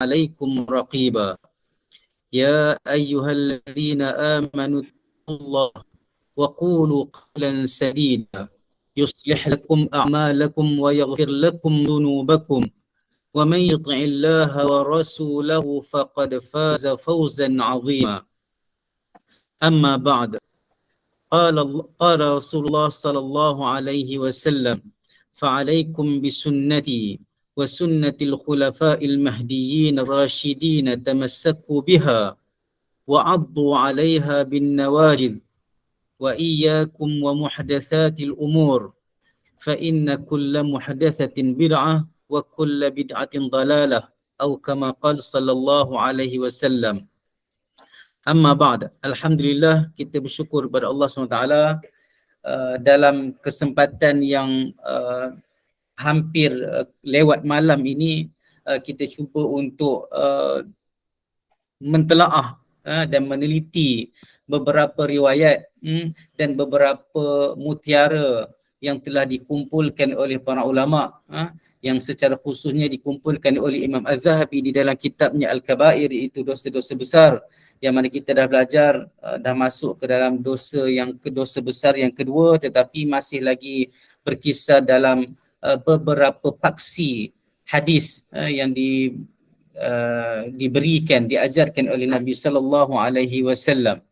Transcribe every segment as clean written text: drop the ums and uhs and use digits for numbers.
عليكم رقيبا يا أيها الذين آمنوا اتقوا الله وقولوا قولا سديدا يصلح لكم أعمالكم ويغفر لكم ذنوبكم ومن يطع الله ورسوله فقد فاز فوزا عظيما أما بعد قال رسول الله صلى الله عليه وسلم فعليكم بسنتي وسنة الخلفاء المهديين الراشدين تمسكوا بها وعضوا عليها بالنواجذ وإياكم ومحدثات الأمور فإن كل محدثة بدعة وكل بدعة ضلالة أو كما قال صلى الله عليه وسلم. Amma ba'd. Alhamdulillah, kita bersyukur kepada Allah SWT dalam kesempatan yang hampir lewat malam ini kita cuba untuk mentelaah dan meneliti beberapa riwayat dan beberapa mutiara yang telah dikumpulkan oleh para ulama, yang secara khususnya dikumpulkan oleh Imam Az-Zahabi di dalam kitabnya Al-Kabair, iaitu dosa-dosa besar, yang mana kita dah belajar dah masuk ke dalam dosa besar yang kedua, tetapi masih lagi berkisar dalam beberapa paksi hadis yang diberikan, diajarkan oleh Nabi sallallahu alaihi wasallam.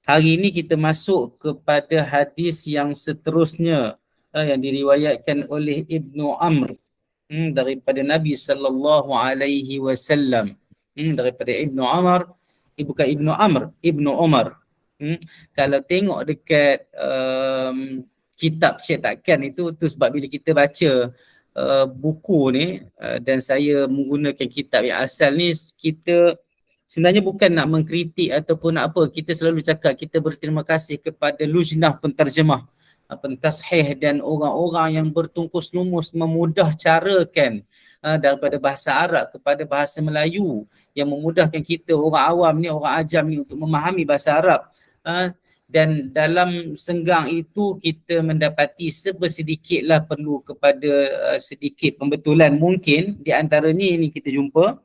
Hari ini kita masuk kepada hadis yang seterusnya yang diriwayatkan oleh Ibnu Amr daripada Nabi sallallahu alaihi wasallam, daripada Ibnu Amr, bukan Ibnu Amr, Ibnu Umar. Kalau tengok dekat kitab cetakan itu sebab bila kita baca buku ni dan saya menggunakan kitab yang asal ni, kita sebenarnya bukan nak mengkritik ataupun nak apa. Kita selalu cakap kita berterima kasih kepada lujnah penterjemah, pentashih dan orang-orang yang bertungkus lumus memudahkan carakan daripada bahasa Arab kepada bahasa Melayu, yang memudahkan kita orang awam ni, orang ajam ni untuk memahami bahasa Arab. Dan dalam senggang itu kita mendapati sebersedikitlah perlu kepada sedikit pembetulan. Mungkin di antaranya ini kita jumpa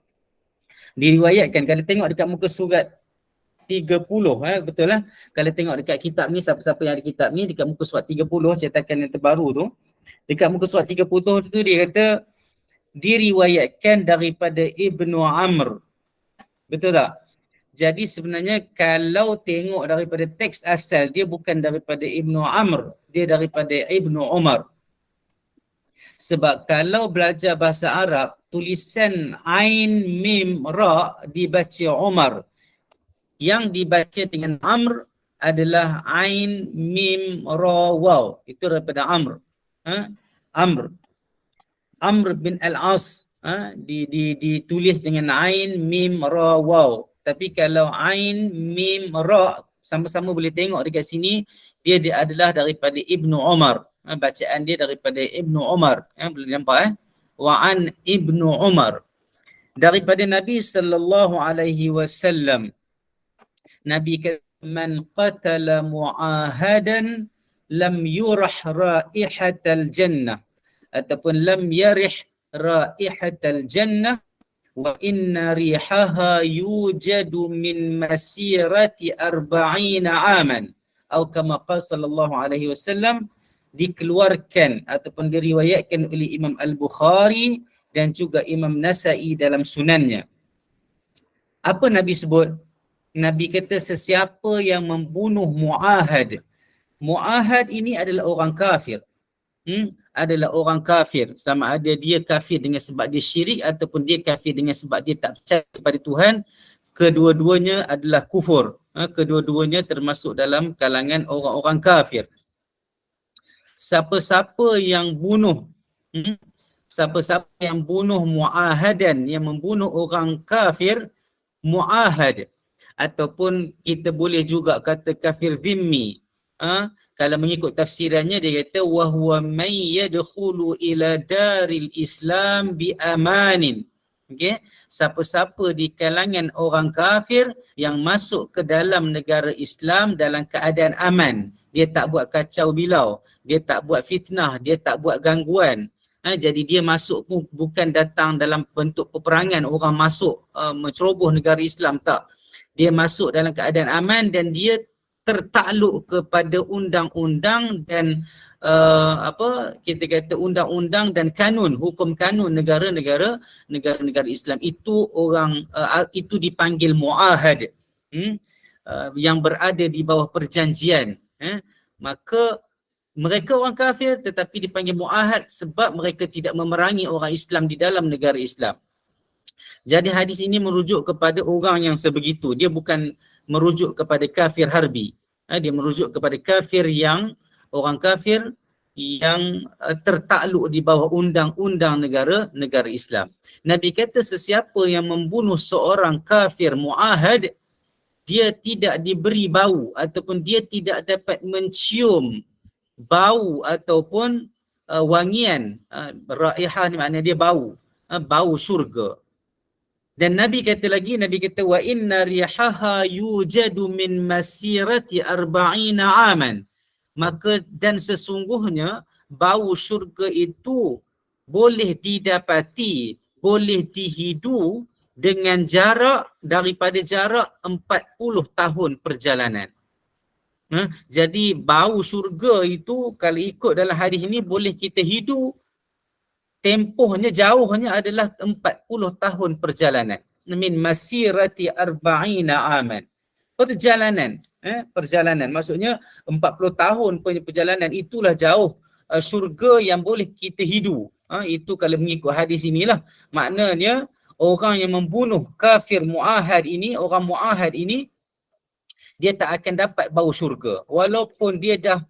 diriwayatkan, kalau tengok dekat muka surat 30, betul lah. Kalau tengok dekat kitab ni, siapa-siapa yang ada kitab ni, dekat muka surat 30 cetakan yang terbaru tu, dekat muka surat 30 tu dia kata diriwayatkan daripada Ibnu Amr. Betul tak? Jadi sebenarnya kalau tengok daripada teks asal, dia bukan daripada Ibnu Amr, dia daripada Ibnu Umar. Sebab kalau belajar bahasa Arab, tulisan Ain Mim Ra dibaca Umar. Yang dibaca dengan Amr adalah Ain Mim Ra Waw. Itu daripada Amr. Amr bin Al-As ditulis dengan Ain Mim Ra Waw. Tapi kalau Ain Mim Ra, sama-sama boleh tengok dekat sini, dia adalah daripada Ibnu Umar. Bacaan dia daripada Ibnu Umar. Boleh nampak wa an Ibnu Umar, daripada Nabi sallallahu alaihi wasallam. Nabi kata, man qatala mu'ahadan lam yurah raihatal jannah, ataupun lam yarih raihatal jannah wa inna rihaha yujadu min masirati 40 aman, atau kama qala sallallahu alaihi wasallam. Dikeluarkan ataupun diriwayatkan oleh Imam Al-Bukhari dan juga Imam Nasa'i dalam sunannya. Apa Nabi sebut? Nabi kata sesiapa yang membunuh mu'ahad. Mu'ahad ini adalah orang kafir. Adalah orang kafir. Sama ada dia kafir dengan sebab dia syirik ataupun dia kafir dengan sebab dia tak percaya kepada Tuhan. Kedua-duanya adalah kufur. Kedua-duanya termasuk dalam kalangan orang-orang kafir. Siapa-siapa yang bunuh mu'ahadan, yang membunuh orang kafir, mu'ahad, ataupun kita boleh juga kata kafir zimmi. Kalau mengikut tafsirannya dia kata wa huwa may yadkhulu ila daril islam bi amanin. Okey, siapa-siapa di kalangan orang kafir yang masuk ke dalam negara Islam dalam keadaan aman. Dia tak buat kacau bilau, dia tak buat fitnah, dia tak buat gangguan. Jadi dia masuk bukan datang dalam bentuk peperangan, orang masuk menceroboh negara Islam, tak. Dia masuk dalam keadaan aman dan dia tertakluk kepada undang-undang dan kita kata undang-undang dan kanun, hukum kanun negara-negara Islam. Itu orang itu dipanggil muahad, yang berada di bawah perjanjian. Maka mereka orang kafir tetapi dipanggil muahad sebab mereka tidak memerangi orang Islam di dalam negara Islam. Jadi hadis ini merujuk kepada orang yang sebegitu. Dia bukan merujuk kepada kafir harbi. Dia merujuk kepada kafir yang, orang kafir yang tertakluk di bawah undang-undang negara Islam. Nabi kata sesiapa yang membunuh seorang kafir muahad, dia tidak diberi bau ataupun dia tidak dapat mencium bau ataupun wangian. Raihah ni maknanya dia bau, bau syurga. Dan Nabi kata lagi, Nabi kata wa inna rihaha yujadu min masirati 40 aman. Maka dan sesungguhnya bau syurga itu boleh didapati, boleh dihidu dengan jarak daripada jarak 40 tahun perjalanan. Jadi bau syurga itu kalau ikut dalam hadis ini boleh kita hidu, tempohnya jauhnya adalah 40 tahun perjalanan. Min masirati 40 aman. Perjalanan, perjalanan maksudnya 40 tahun punya perjalanan, itulah jauh syurga yang boleh kita hidu. Itu kalau mengikut hadis inilah. Maknanya orang yang membunuh kafir muahad ini, orang muahad ini, dia tak akan dapat bau syurga walaupun dia dah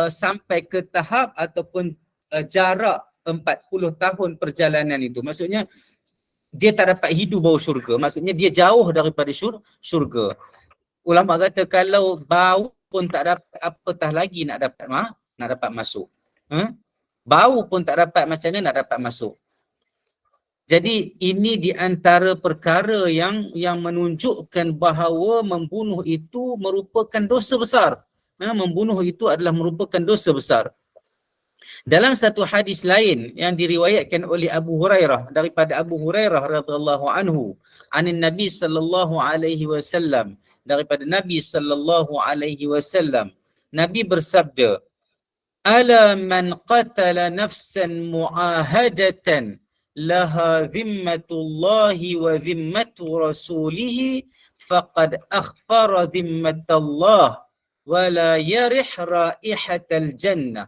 sampai ke tahap ataupun jarak 40 tahun perjalanan itu. Maksudnya dia tak dapat hidu bau syurga, maksudnya dia jauh daripada syurga. Ulama kata kalau bau pun tak dapat, apatah lagi nak dapat masuk. Bau pun tak dapat, macam mana nak dapat masuk? Jadi ini di antara perkara yang menunjukkan bahawa membunuh itu merupakan dosa besar. Membunuh itu adalah merupakan dosa besar. Dalam satu hadis lain yang diriwayatkan oleh Abu Hurairah, daripada Abu Hurairah radhiyallahu anhu, anin Nabi sallallahu alaihi wasallam, daripada Nabi sallallahu alaihi wasallam, Nabi bersabda, ala man qatala nafsan muahadatan laha zimmatullahi wa zimmatu rasulihi faqad akhfara zimmatallah wa la yarih raihatal jannah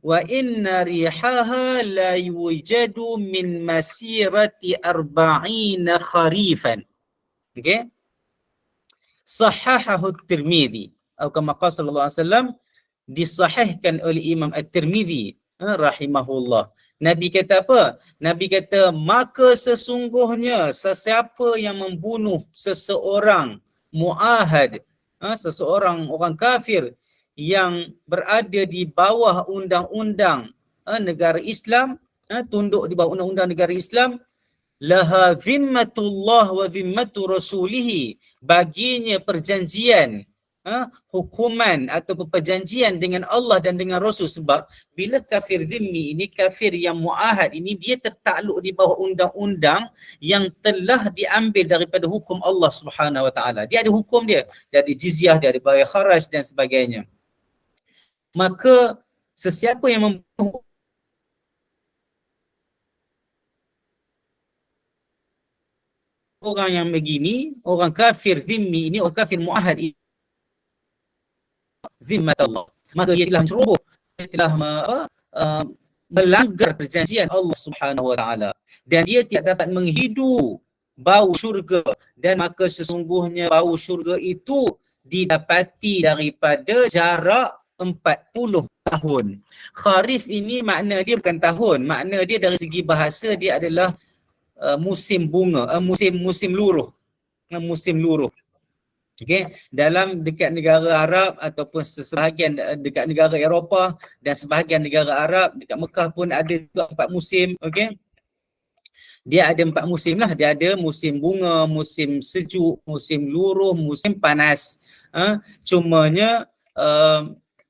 wa inna rihaha la yujadu min masirati 40 kharifan. Okay, sahahahu at-Tirmidzi atau kama qala sallallahu alaihi wasallam, disahihkan oleh Imam At-Tirmidzi rahimahullah. Nabi kata apa? Nabi kata maka sesungguhnya sesiapa yang membunuh seseorang muahad, seseorang orang kafir yang berada di bawah undang-undang negara Islam, tunduk di bawah undang-undang negara Islam, laha zimmatullah wa zimmatu rasulihi, baginya perjanjian, hukuman atau perjanjian dengan Allah dan dengan Rasul. Sebab bila kafir zimmi ini, kafir yang muahad ini, dia tertakluk di bawah undang-undang yang telah diambil daripada hukum Allah Subhanahu Wa Taala. Dia ada hukum dia ada jizyah, dia ada bayar kharaj dan sebagainya. Maka sesiapa yang membunuh orang yang begini, orang kafir zimmi ini, orang kafir muahad ini, zimmat Allah, maka dia telah menceroboh, dia telah melanggar perjanjian Allah Subhanahu Wa Taala, dan dia tidak dapat menghidu bau syurga, dan maka sesungguhnya bau syurga itu didapati daripada jarak 40 tahun. Kharif ini makna dia bukan tahun, makna dia dari segi bahasa dia adalah musim bunga, musim luruh, musim luruh. Okey, dalam dekat negara Arab ataupun sebahagian dekat negara Eropah dan sebahagian negara Arab, dekat Mekah pun ada juga 4 musim. Okey, dia ada 4 musim lah. Dia ada musim bunga, musim sejuk, musim luruh, musim panas. Cumanya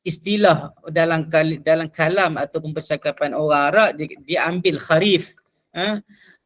istilah dalam kalam ataupun percakapan orang Arab dia ambil kharif.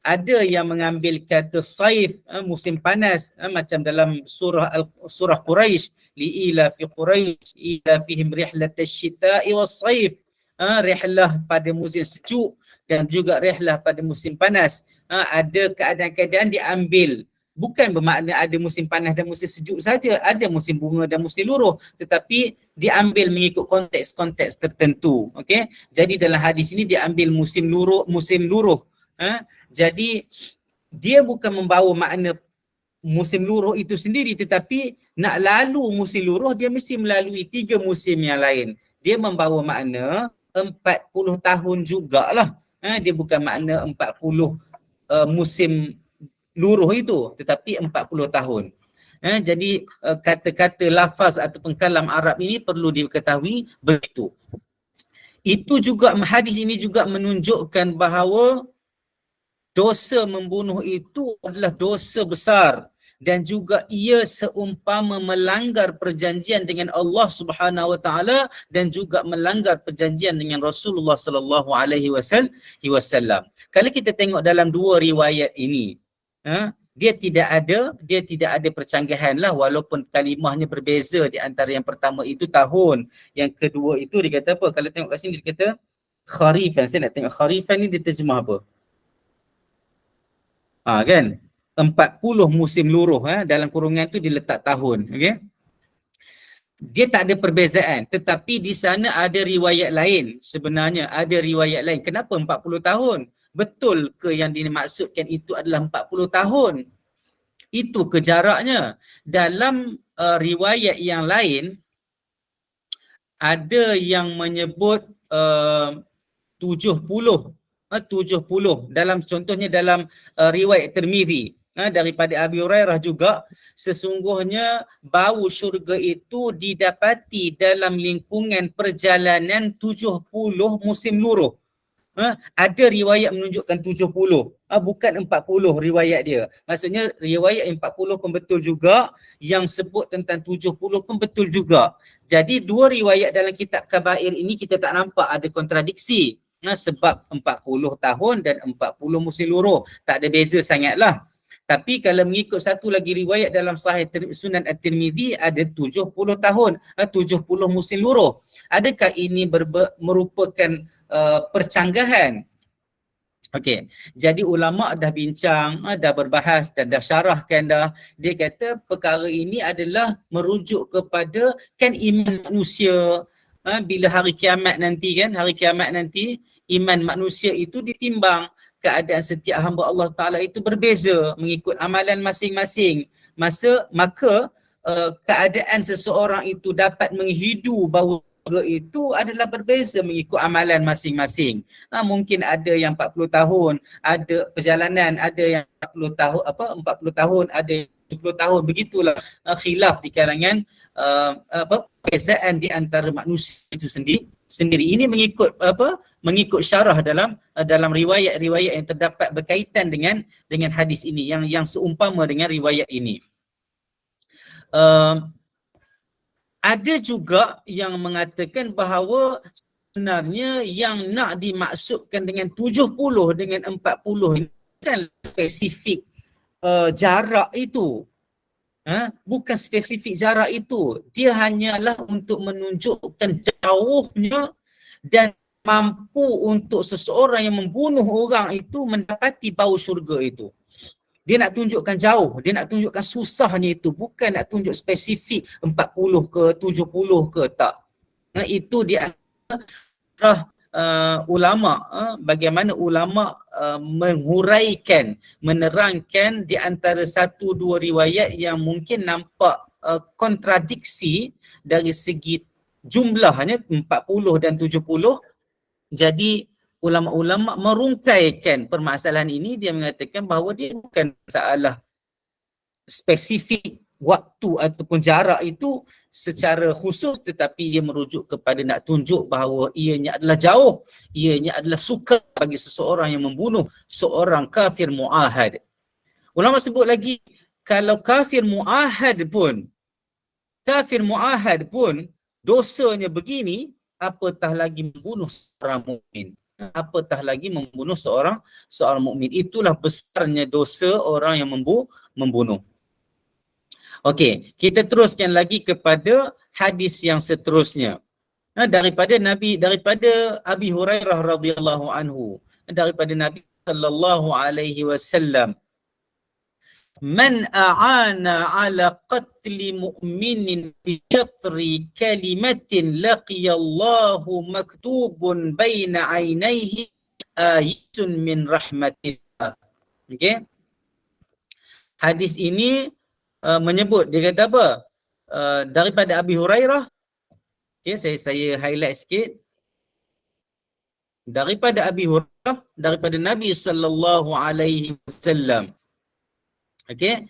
Ada yang mengambil kata saif, musim panas, macam dalam surah Quraisy, liila fi Quraisy ila fihim rihlatash shita'i was saif, rihlah pada musim sejuk dan juga rihlah pada musim panas. Ada keadaan-keadaan diambil, bukan bermakna ada musim panas dan musim sejuk saja, ada musim bunga dan musim luruh, tetapi diambil mengikut konteks-konteks tertentu. Okey, jadi dalam hadis ini diambil musim luruh. Jadi dia bukan membawa makna musim luruh itu sendiri, tetapi nak lalu musim luruh dia mesti melalui 3 musim yang lain. Dia membawa makna 40 tahun jugalah. Dia bukan makna 40 musim luruh itu, tetapi 40 tahun. Jadi kata-kata lafaz ataupun kalam Arab ini perlu diketahui begitu. Itu juga, hadis ini juga menunjukkan bahawa dosa membunuh itu adalah dosa besar dan juga ia seumpama melanggar perjanjian dengan Allah Subhanahu Wa Taala dan juga melanggar perjanjian dengan Rasulullah Sallallahu Alaihi Wasallam. Kalau kita tengok dalam dua riwayat ini, dia tidak ada percanggahan lah, walaupun kalimahnya berbeza. Di antara yang pertama itu tahun, yang kedua itu dia kata apa? Kalau tengok kat sini dia kata kharifan. Saya nak tengok kharifan ni dia terjemah apa? Kan 40 musim luruh, dalam kurungan tu diletak tahun. Okey, dia tak ada perbezaan, tetapi di sana ada riwayat lain. Sebenarnya ada riwayat lain. Kenapa 40 tahun? Betul ke yang dimaksudkan itu adalah 40 tahun? Itu ke jaraknya? Dalam riwayat yang lain ada yang menyebut 70. Dalam contohnya dalam riwayat Tirmizi daripada Abi Hurairah juga, sesungguhnya bau syurga itu didapati dalam lingkungan perjalanan 70 musim luruh. Ada riwayat menunjukkan 70, bukan 40 riwayat dia. Maksudnya riwayat 40 pun betul juga, yang sebut tentang 70 pun betul juga. Jadi dua riwayat dalam kitab Kabair ini kita tak nampak ada kontradiksi. Sebab 40 tahun dan 40 musim luruh, tak ada beza sangatlah. Tapi kalau mengikut satu lagi riwayat dalam Sahih Sunan At-Tirmizi ada 70 tahun, 70 musim luruh. Adakah ini merupakan percanggahan? Okey, jadi ulama dah bincang, dah berbahas dan dah syarahkan dah. Dia kata perkara ini adalah merujuk kepada kan iman manusia. Bila hari kiamat nanti, iman manusia itu ditimbang. Keadaan setiap hamba Allah Ta'ala itu berbeza mengikut amalan masing-masing. Maka keadaan seseorang itu dapat menghidu bahawa itu adalah berbeza mengikut amalan masing-masing. Mungkin ada yang 40 tahun, ada perjalanan, ada yang 40 tahun, ada yang 70 tahun. Begitulah khilaf di kalangan perbezaan di antara manusia itu sendiri. Ini mengikut syarah dalam riwayat-riwayat yang terdapat berkaitan dengan hadis ini, yang seumpama dengan riwayat ini. Ada juga yang mengatakan bahawa sebenarnya yang nak dimaksudkan dengan 70 dengan 40 ini bukan spesifik jarak itu. Bukan spesifik jarak itu. Dia hanyalah untuk menunjukkan jauhnya dan mampu untuk seseorang yang membunuh orang itu mendapati bau syurga itu. Dia nak tunjukkan jauh, dia nak tunjukkan susahnya itu, bukan nak tunjuk spesifik 40 ke 70 ke, tak. Itu dia ulama, bagaimana ulama menguraikan, menerangkan di antara satu dua riwayat yang mungkin nampak kontradiksi dari segi jumlahnya 40 dan 70. Jadi ulama-ulama merungkaikan permasalahan ini. Dia mengatakan bahawa dia bukan masalah spesifik waktu ataupun jarak itu secara khusus, tetapi dia merujuk kepada nak tunjuk bahawa ianya adalah jauh, ianya adalah sukar bagi seseorang yang membunuh seorang kafir mu'ahad. Ulama sebut lagi, kalau kafir mu'ahad pun dosanya begini, apatah lagi membunuh seorang mukmin. Apatah lagi membunuh seorang mukmin. Itulah besarnya dosa orang yang membunuh. Okey, kita teruskan lagi kepada hadis yang seterusnya. Daripada Abi Hurairah radhiyallahu anhu, daripada Nabi sallallahu alaihi wasallam, man a'ana ala qatli mu'minin bi syatri kalimatin laqiyallahu maktubun baina ainaihi ayatun min rahmatillah. Okey, hadis ini menyebut, dia kata apa? Daripada Abi Hurairah. Okay, saya highlight sikit. Daripada Abi Hurairah, daripada Nabi sallallahu alaihi wasallam. Okey.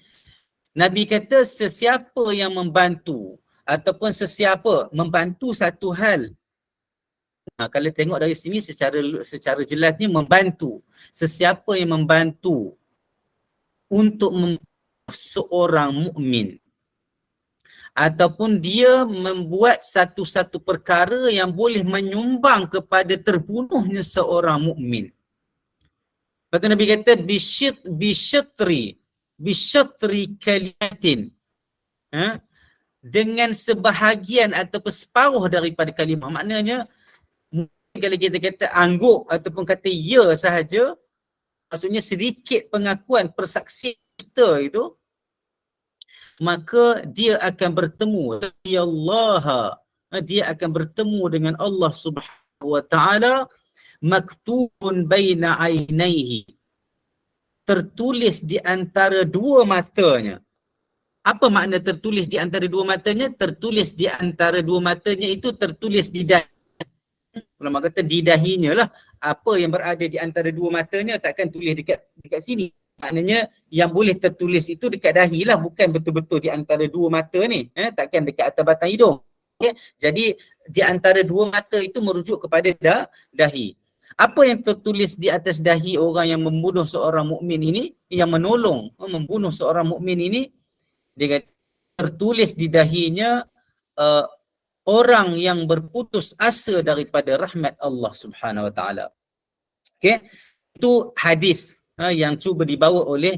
Nabi kata sesiapa yang membantu ataupun sesiapa membantu satu hal. Kalau tengok dari sini secara jelasnya membantu. Sesiapa yang membantu untuk seorang mukmin, ataupun dia membuat satu-satu perkara yang boleh menyumbang kepada terbunuhnya seorang mukmin. Lepas tu Nabi kata bisyatri kalimatin, dengan sebahagian ataupun separuh daripada kalimah. Maknanya kalau kita kata angguk ataupun kata ya sahaja, maksudnya sedikit pengakuan persaksian kita itu, maka dia akan bertemu dia akan bertemu dengan Allah Subhanahu wa taala, maktubun baina ainaihi, tertulis di antara dua matanya. Apa makna tertulis di antara dua matanya? Tertulis di antara dua matanya itu tertulis di dahi. Ulama kata di dahinya lah. Apa yang berada di antara dua matanya takkan tulis dekat sini. Maknanya yang boleh tertulis itu dekat dahi lah, bukan betul-betul di antara dua mata ni. Takkan dekat atas batang hidung. Okay? Jadi di antara dua mata itu merujuk kepada dahi. Apa yang tertulis di atas dahi orang yang membunuh seorang mukmin ini, yang menolong membunuh seorang mukmin ini, dia kata tertulis di dahinya orang yang berputus asa daripada rahmat Allah Subhanahu wa taala. Okey, itu hadis yang cuba dibawa oleh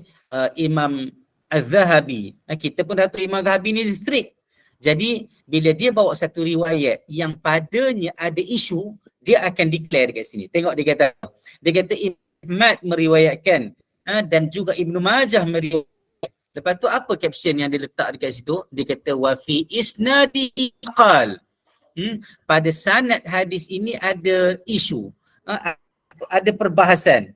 Imam Az-Zahabi. Kita pun dah tahu Imam Az-Zahabi ni strict. Jadi bila dia bawa satu riwayat yang padanya ada isu, dia akan declare dekat sini. Tengok dia kata Ahmad meriwayatkan dan juga Ibnu Majah meriwayatkan. Lepas tu apa caption yang dia letak dekat situ? Dia kata wa fi isnadi qal. Pada sanad hadis ini ada isu, ada perbahasan,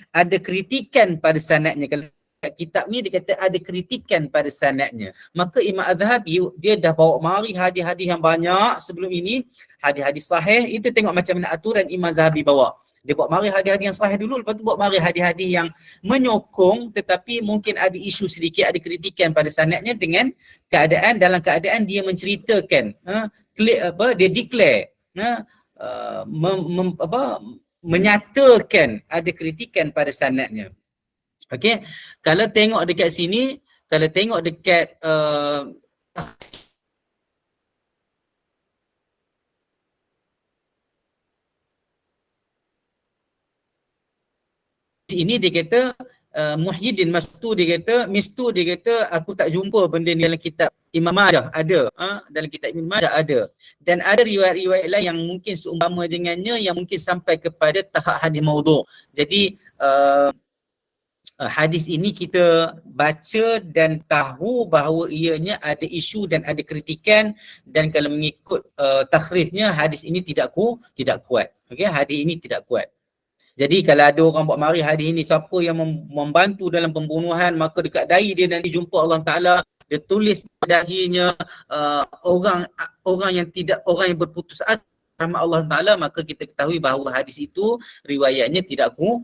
ada kritikan pada sanadnya. Kalau kitab ni dia kata ada kritikan pada sanadnya. Maka Imam Az-Zahabi dia dah bawa mari hadis-hadis yang banyak sebelum ini, hadis-hadis sahih. Itu tengok macam mana aturan Imam Az-Zahabi bawa. Dia bawa mari hadis-hadis yang sahih dulu, lepas tu bawa mari hadis-hadis yang menyokong tetapi mungkin ada isu sedikit, ada kritikan pada sanadnya, dengan dalam keadaan dia menceritakan, dia declare, menyatakan ada kritikan pada sanadnya. Okey, kalau tengok dekat sini, kalau tengok dekat ini dia kata Muhyiddin Mistu dia kata aku tak jumpa benda ni dalam kitab Imam Majah ada, dalam kitab Imam Majah ada, dan ada riwayat-riwayat lain yang mungkin seumpama dengannya yang mungkin sampai kepada tahap hadis maudhu'. Jadi hadis ini kita baca dan tahu bahawa ianya ada isu dan ada kritikan, dan kalau mengikut takhrijnya hadis ini tidak kuat. Okey, hadis ini tidak kuat. Jadi kalau ada orang buat mari hadis ini, siapa yang membantu dalam pembunuhan, maka dekat dahi dia nanti jumpa Allah Taala, dia tulis dahinya orang yang berputus asa rahmat Allah Taala, maka kita ketahui bahawa hadis itu riwayatnya tidak kuat.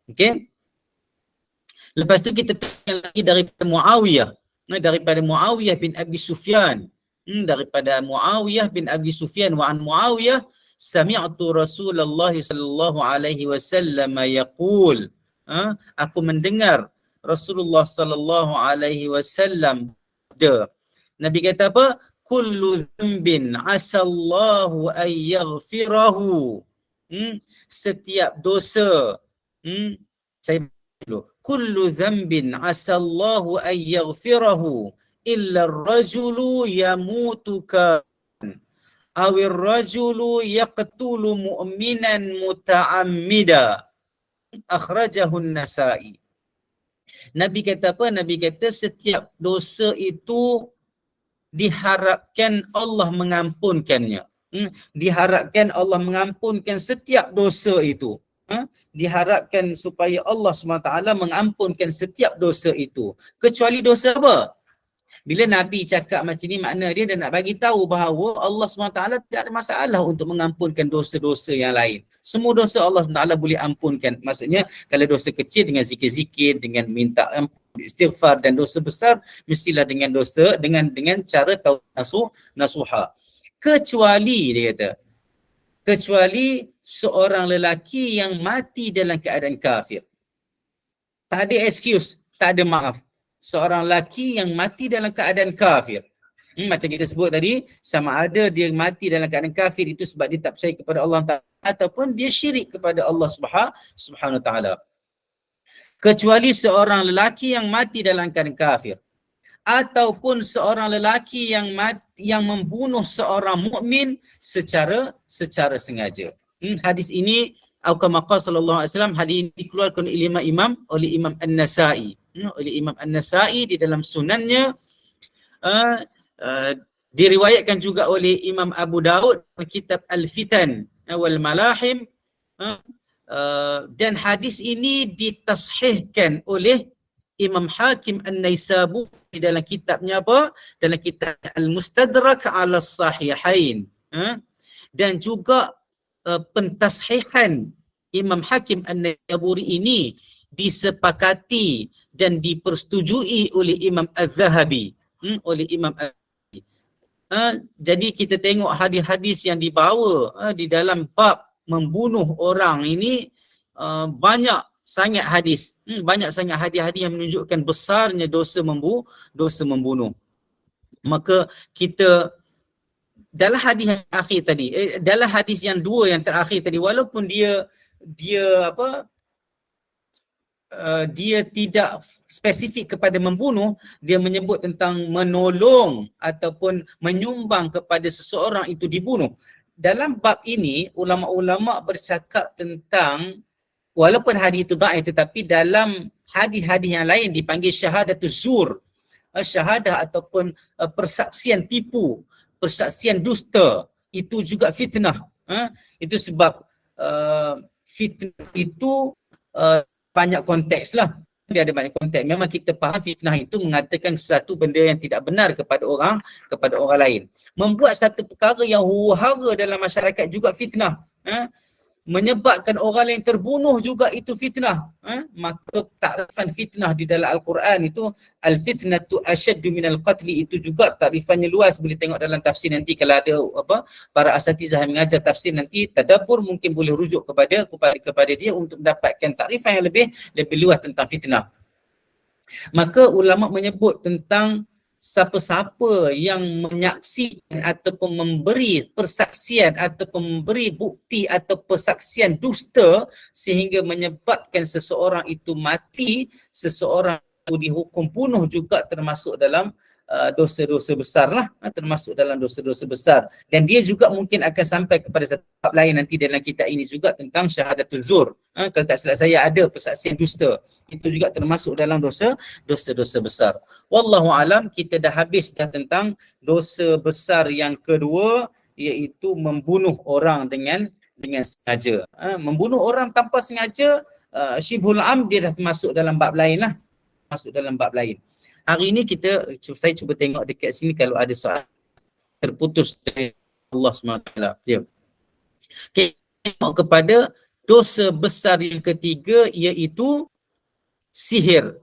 Okey. Lepas tu kita tanya lagi daripada Muawiyah bin Abi Sufyan. Daripada Muawiyah bin Abi Sufyan, wa an Muawiyah sami'tu Rasulullah sallallahu alaihi wasallam yaqul, aku mendengar Rasulullah sallallahu alaihi wasallam. Nabi kata apa? kullu dhanbin asallahu an yaghfirahu. Setiap dosa. Saya dulu. Kullu dhanbin asallahu an yaghfirahu illa ar-rajulu yamutu awir rajulu yaqtulu mu'minan muta'ammida. Akhrajahu an-Nasa'i. Nabi kata apa? Nabi kata setiap dosa itu diharapkan Allah mengampunkannya. Diharapkan Allah mengampunkan setiap dosa itu. Diharapkan supaya Allah SWT mengampunkan setiap dosa itu. Kecuali dosa apa? Bila Nabi cakap macam ni, makna dia nak bagi tahu bahawa Allah SWT tidak ada masalah untuk mengampunkan dosa-dosa yang lain. Semua dosa Allah SWT boleh ampunkan. Maksudnya kalau dosa kecil dengan zikir-zikir, dengan minta istighfar, dan dosa besar mestilah dengan dosa dengan cara nasuha. Kecuali dia kata, kecuali seorang lelaki yang mati dalam keadaan kafir. Tak ada excuse, tak ada maaf. Seorang lelaki yang mati dalam keadaan kafir. Macam kita sebut tadi, sama ada dia mati dalam keadaan kafir itu sebab dia tak percaya kepada Allah Ta'ala ataupun dia syirik kepada Allah Subhanahu Wa Ta'ala. Kecuali seorang lelaki yang mati dalam keadaan kafir ataupun seorang lelaki yang membunuh seorang mukmin secara sengaja. Hadis ini kama qala sallallahu alaihi wasallam, hadis ini dikeluarkan oleh Imam An-Nasa'i. Oleh Imam An-Nasa'i di dalam sunannya, diriwayatkan juga oleh Imam Abu Daud dalam kitab Al-Fitan wal Malahim, dan hadis ini ditashihkan oleh Imam Hakim An-Naisaburi dalam kitabnya apa? Dalam kitab Al-Mustadrak ala Sahihain. Dan juga pentashihan Imam Hakim An-Naisaburi ini disepakati dan dipersetujui oleh Imam Az-Zahabi. Jadi kita tengok hadis-hadis yang dibawa di dalam bab membunuh orang ini, banyak sangat hadis. Banyak sangat hadis-hadis yang menunjukkan besarnya dosa membunuh. Maka kita dalam hadis yang akhir tadi, dalam hadis yang dua yang terakhir tadi, walaupun dia tidak spesifik kepada membunuh, dia menyebut tentang menolong ataupun menyumbang kepada seseorang itu dibunuh. Dalam bab ini, ulama-ulama bercakap tentang, walaupun hadis itu dhaif, tetapi dalam hadis-hadis yang lain dipanggil syahadatuz zur, syahadah ataupun persaksian tipu, persaksian dusta, itu juga fitnah. Itu sebab fitnah itu banyak konteks lah. Dia ada banyak konteks. Memang kita faham fitnah itu mengatakan sesuatu benda yang tidak benar kepada orang lain. Membuat satu perkara yang huru-hara dalam masyarakat juga fitnah. Menyebabkan orang lain terbunuh juga itu fitnah. Maka takrifan fitnah di dalam Al-Quran itu, al-fitnatu asyaddu minal qatli, itu juga takrifannya luas. Boleh tengok dalam tafsir nanti kalau ada para asatizah yang mengajar tafsir nanti tadabbur, mungkin boleh rujuk kepada dia untuk mendapatkan takrifan yang lebih luas tentang fitnah. Maka ulama menyebut tentang siapa-siapa yang menyaksikan ataupun memberi persaksian ataupun memberi bukti atau persaksian dusta sehingga menyebabkan seseorang itu mati, seseorang itu dihukum bunuh, juga termasuk dalam dosa-dosa besar lah, termasuk dalam dosa-dosa besar. Dan dia juga mungkin akan sampai kepada satu bab lain nanti dalam kitab ini juga tentang syahadatul zur. Kalau tak silap saya ada persaksian dusta, itu juga termasuk dalam dosa-dosa besar. Wallahu alam, kita dah habis dah tentang dosa besar yang kedua, iaitu membunuh orang dengan sengaja. Membunuh orang tanpa sengaja, syibhul am, dia dah masuk dalam bab lain lah. Hari ini saya cuba tengok dekat sini kalau ada soal terputus dari Allah SWT. Ya. Okay. Tengok kepada dosa besar yang ketiga, iaitu sihir.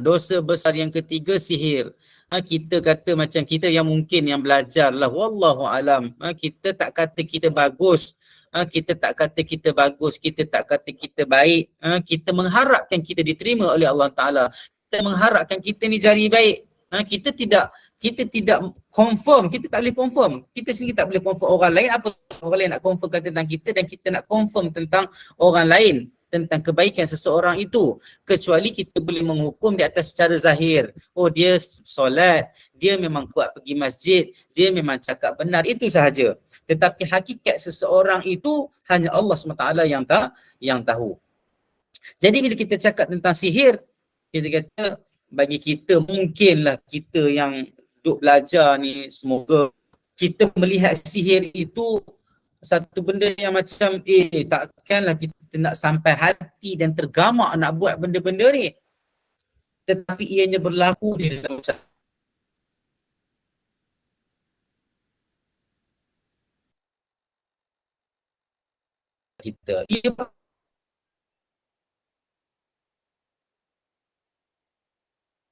Dosa besar yang ketiga, sihir. Kita kata macam kita yang mungkin yang belajar lah, wallahu alam, kita tak kata kita bagus, kita tak kata kita bagus, kita tak kata kita baik, kita mengharapkan kita diterima oleh Allah Ta'ala, kita mengharapkan kita ni jadi baik. Kita kita tidak confirm, kita tak boleh confirm. Kita sendiri tak boleh confirm orang lain, apa orang lain nak confirmkan tentang kita, dan kita nak confirm tentang orang lain, tentang kebaikan seseorang itu, kecuali kita boleh menghukum di atas secara zahir. Oh, dia solat, dia memang kuat pergi masjid, dia memang cakap benar, itu sahaja. Tetapi hakikat seseorang itu hanya Allah SWT yang tahu. Jadi bila kita cakap tentang sihir, kita kata bagi kita, mungkinlah kita yang duk belajar ni, semoga kita melihat sihir itu satu benda yang macam takkanlah kita nak sampai hati dan tergamak nak buat benda-benda ni, tetapi ianya berlaku di dalam kita. Ia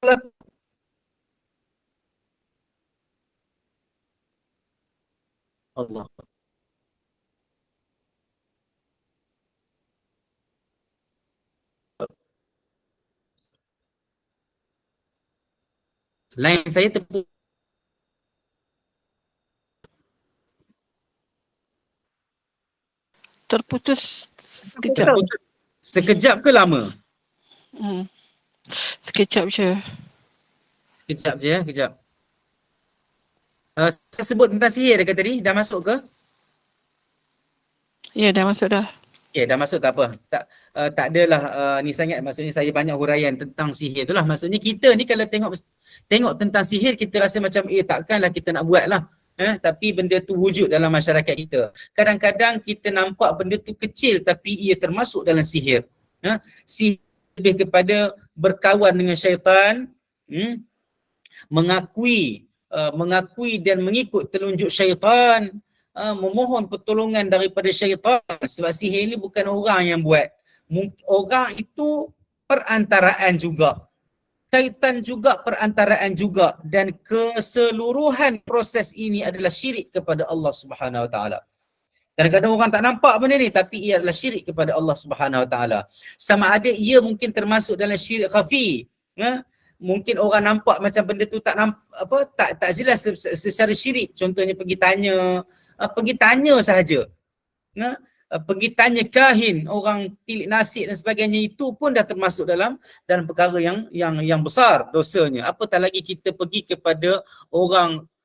berlaku. Allah. Lain saya terputus sekejap. Sekejap ke lama? Sekejap je. Sekejap je ya, kejap. Saya sebut tentang sihir dekat tadi, dah masuk ke? Ya, dah masuk dah. Okay, dah masuk tak apa. Tak adalah ni sangat, maksudnya saya banyak huraian tentang sihir itulah. Maksudnya kita ni kalau tengok tentang sihir, kita rasa macam takkanlah kita nak buat lah. Tapi benda tu wujud dalam masyarakat kita. Kadang-kadang kita nampak benda tu kecil tapi ia termasuk dalam sihir. Sihir lebih kepada berkawan dengan syaitan, mengakui dan mengikut telunjuk syaitan, memohon pertolongan daripada syaitan. Sebab sihir ni bukan orang yang buat. Orang itu perantaraan juga. Syaitan juga perantaraan juga, dan keseluruhan proses ini adalah syirik kepada Allah Subhanahu Wa Taala. Kadang-kadang orang tak nampak benda ni, tapi ia adalah syirik kepada Allah Subhanahu Wa Taala. Sama ada ia mungkin termasuk dalam syirik khafi. Mungkin orang nampak macam benda tu tak jelas secara syirik. Contohnya pergi tanya sahaja. Pergi tanya kahin, orang tilik nasib dan sebagainya, itu pun dah termasuk dalam perkara yang besar dosanya. Apatah lagi kita pergi kepada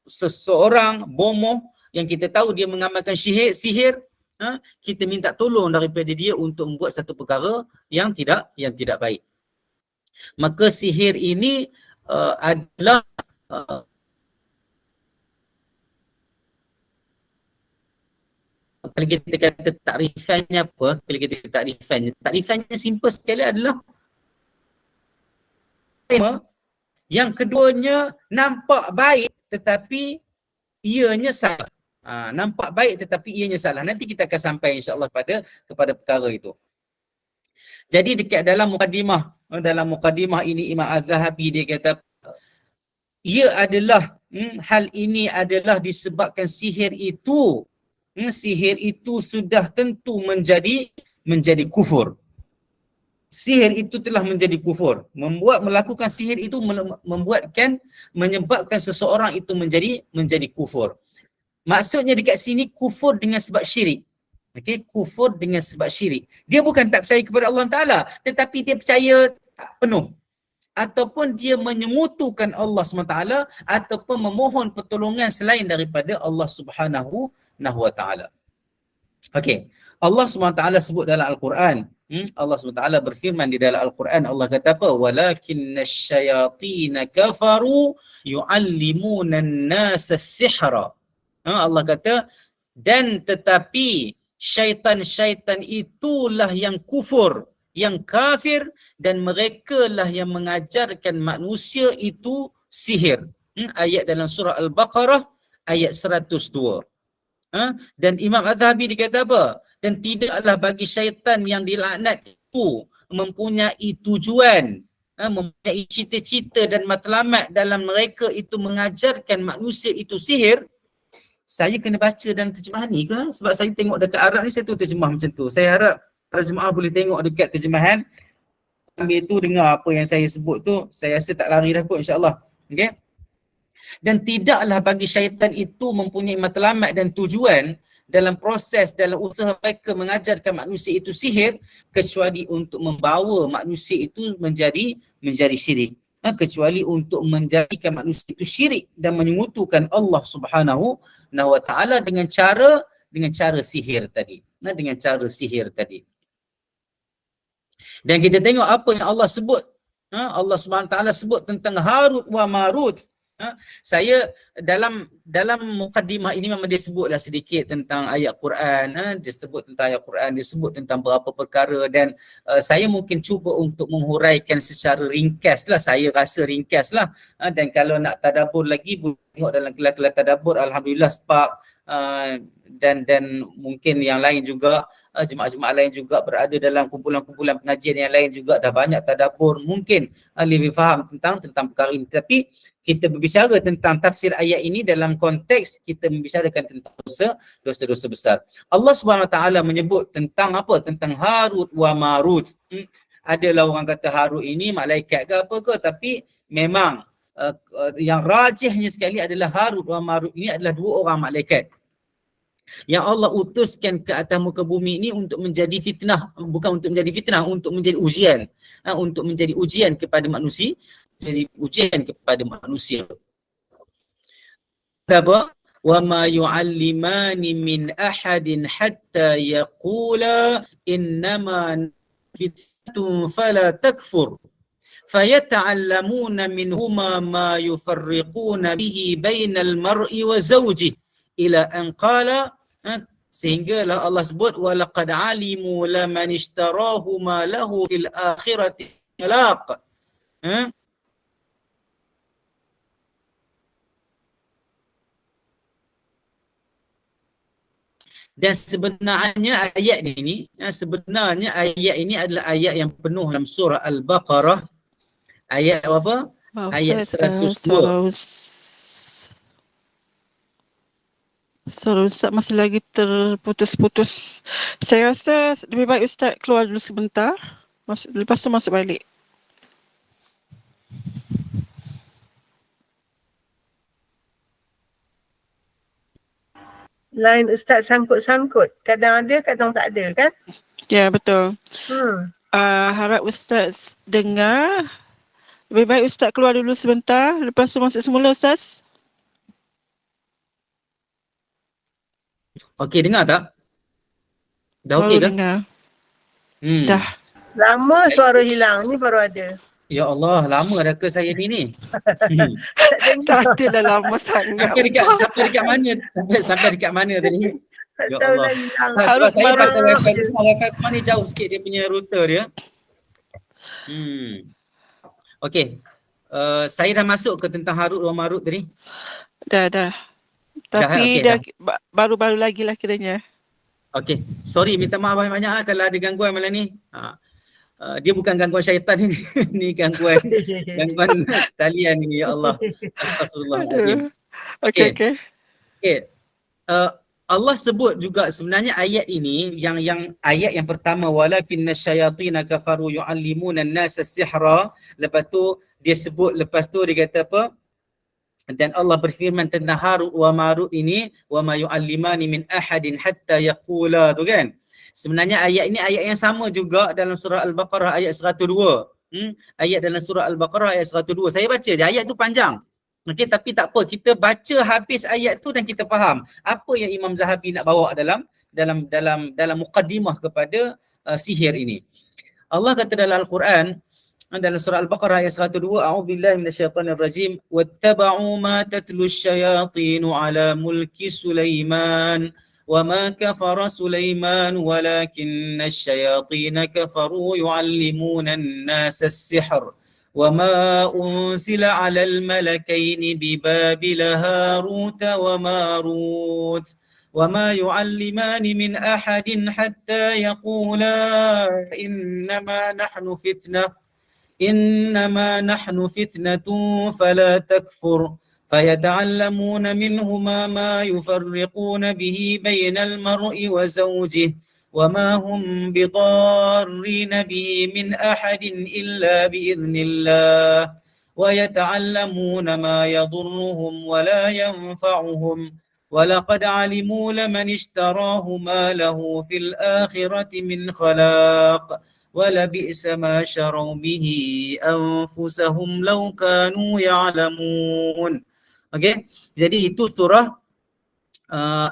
seseorang bomoh yang kita tahu dia mengamalkan sihir, kita minta tolong daripada dia untuk membuat satu perkara yang tidak baik. Maka sihir ini adalah kalau kita kata takrifannya apa, kalau kita kata takrifannya simple sekali adalah yang keduanya nampak baik tetapi ianya salah. Nampak baik tetapi ianya salah. Nanti kita akan sampai insya-Allah kepada perkara itu. Jadi dekat dalam mukadimah ini Imam Az-Zahabi dia kata hal ini adalah disebabkan sihir itu sudah tentu menjadi kufur. Sihir itu telah menjadi kufur. Melakukan sihir itu menyebabkan seseorang itu menjadi kufur. Maksudnya dekat sini kufur dengan sebab syirik. Okey, kufur dengan sebab syirik. Dia bukan tak percaya kepada Allah Taala, tetapi dia percaya tak penuh. Ataupun dia menyengutukan Allah SWT, ataupun memohon pertolongan selain daripada Allah Subhanahu wa Ta'ala. Okey, Allah SWT sebut dalam Al-Quran. Allah SWT berfirman di dalam Al-Quran, Allah kata apa? Walakinnash shayatina kafaru yu'allimuna an-nasa as-sihra. Allah kata, dan tetapi syaitan-syaitan itulah yang kufur, yang kafir, dan mereka lah yang mengajarkan manusia itu sihir. Ayat dalam surah Al-Baqarah ayat 102. Dan Imam Az-Zahabi dikata apa? Dan tidaklah bagi syaitan yang dilaknat itu mempunyai tujuan, mempunyai cita-cita dan matlamat dalam mereka itu mengajarkan manusia itu sihir. Saya kena baca dalam terjemahan ni ke? Sebab saya tengok dekat Arab ni, saya tu terjemah macam tu. Saya harap para jemaah boleh tengok dekat terjemahan. Sambil tu dengar apa yang saya sebut tu, saya rasa tak lari dah kot insya-Allah. Okey. Dan tidaklah bagi syaitan itu mempunyai matlamat dan tujuan dalam proses, dalam usaha mereka mengajarkan manusia itu sihir, kecuali untuk membawa manusia itu menjadi syirik. Kecuali untuk menjadikan manusia itu syirik dan menyekutukan Allah Subhanahu wa taala dengan cara sihir tadi. Dengan cara sihir tadi. Dan kita tengok apa yang Allah sebut. Allah Subhanahu taala sebut tentang Harut wa Marut. Saya dalam mukadimah ini memang dia sebutlah sedikit tentang ayat Quran, dia sebut tentang ayat Quran, dia sebut tentang beberapa perkara, dan saya mungkin cuba untuk menghuraikan secara ringkas lah, saya rasa ringkas lah, dan kalau nak tadabbur lagi tengok dalam kelas-kelas tadabbur, alhamdulillah Spark dan mungkin yang lain juga, jemaah-jemaah lain juga berada dalam kumpulan-kumpulan pengajian yang lain juga dah banyak tadabbur, mungkin lebih faham tentang perkara ini. Tapi kita berbicara tentang tafsir ayat ini dalam konteks kita membicarakan tentang dosa-dosa besar. Allah Subhanahu Wa Taala menyebut tentang apa? Tentang Harut wa Marut. Adalah orang kata Harut ini malaikat ke apa ke, tapi memang yang rajihnya sekali adalah Harut wa Marut ini adalah dua orang malaikat yang Allah utuskan ke atas muka bumi ini untuk menjadi fitnah, bukan untuk menjadi fitnah, untuk menjadi ujian, untuk menjadi ujian kepada manusia, jadi ujian kepada manusia. Apa? Wa ma yu'allimani min ahadin hatta yaqula innama fitnatun fala takfur fayata'allamuna minhuma ma yufarriquna bihi bainal mar'i wa zawjihi ila an qala, sehinggalah Allah sebut walaqad alimu laman ishtarahu ma lahu fil akhirati khalaq. Dan sebenarnya ayat ini adalah ayat yang penuh dalam surah Al-Baqarah, ayat apa? Ayat 102. Sorry Ustaz, masih lagi terputus-putus. Saya rasa lebih baik Ustaz keluar dulu sebentar, lepas tu masuk balik. Line Ustaz sangkut-sangkut. Kadang ada, kadang tak ada kan? Ya, betul. Harap Ustaz dengar. Lebih baik Ustaz keluar dulu sebentar, lepas tu masuk semula Ustaz. Okey, dengar tak? Dah Baru okey ke? dengar. Dah. Lama suara hilang, ni baru ada. Ya Allah, lama dah ke saya ni. Tak dengar. Tak adalah lama sangat. Sampai dekat mana? Sampai dekat mana tadi? Tak Ya tahu Allah. dah hilang. Sebab saya baru- pakai wifi rumah ni jauh sikit dia punya router dia. Okey. Saya dah masuk ke tentang Harut wa Marut tadi. Dah. Tapi okey, dah baru-baru lagi lah kiranya. Okey. Sorry, minta maaf banyak-banyak kalau ada gangguan malam ni. Dia bukan gangguan syaitan ni. Ni gangguan talian ni, ya Allah. Astagfirullahalazim. Okey. Allah sebut juga sebenarnya ayat ini yang ayat yang pertama walakinna syayatina kafaru yu'allimuna an-nasa sihra, lepas tu dia sebut, lepas tu dia kata apa? Dan Allah berfirman tentang Harut wa Marut ini wa ma yu'allimani min ahadin hatta yaqula tu kan. Sebenarnya ayat ini ayat yang sama juga dalam surah Al-Baqarah ayat 102. Ayat dalam surah Al-Baqarah ayat 102. Saya baca je, ayat tu panjang. Okey, tapi tak apa, kita baca habis ayat tu dan kita faham apa yang Imam Zahabi nak bawa dalam muqaddimah kepada sihir ini. Allah kata dalam Al-Quran dalam surah Al-Baqarah ayat 102, a'udzubillahi minasyaitonir rajim, wattaba'u ma tatlu asy-syayatinu 'ala mulki Sulaiman wa ma kafara Sulaiman walakinna asy-syayatina kafaru yu'allimuna an-nasa as-sihr وما أنزل على الملكين ببابل هاروت وماروت وما يعلمان من أحد حتى يقولا إنما نحن فتنة فلا تكفر فيتعلمون منهما ما يفرقون به بين المرء وزوجه وما هم بضارين به من أحد إلا بإذن الله ويتعلمون ما يضرهم ولا ينفعهم ولقد علموا لمن اشتراه ما له في الآخرة من خلاق ولبئس ما شروا به أنفسهم لو كانوا يعلمون. Okey, jadi itu surah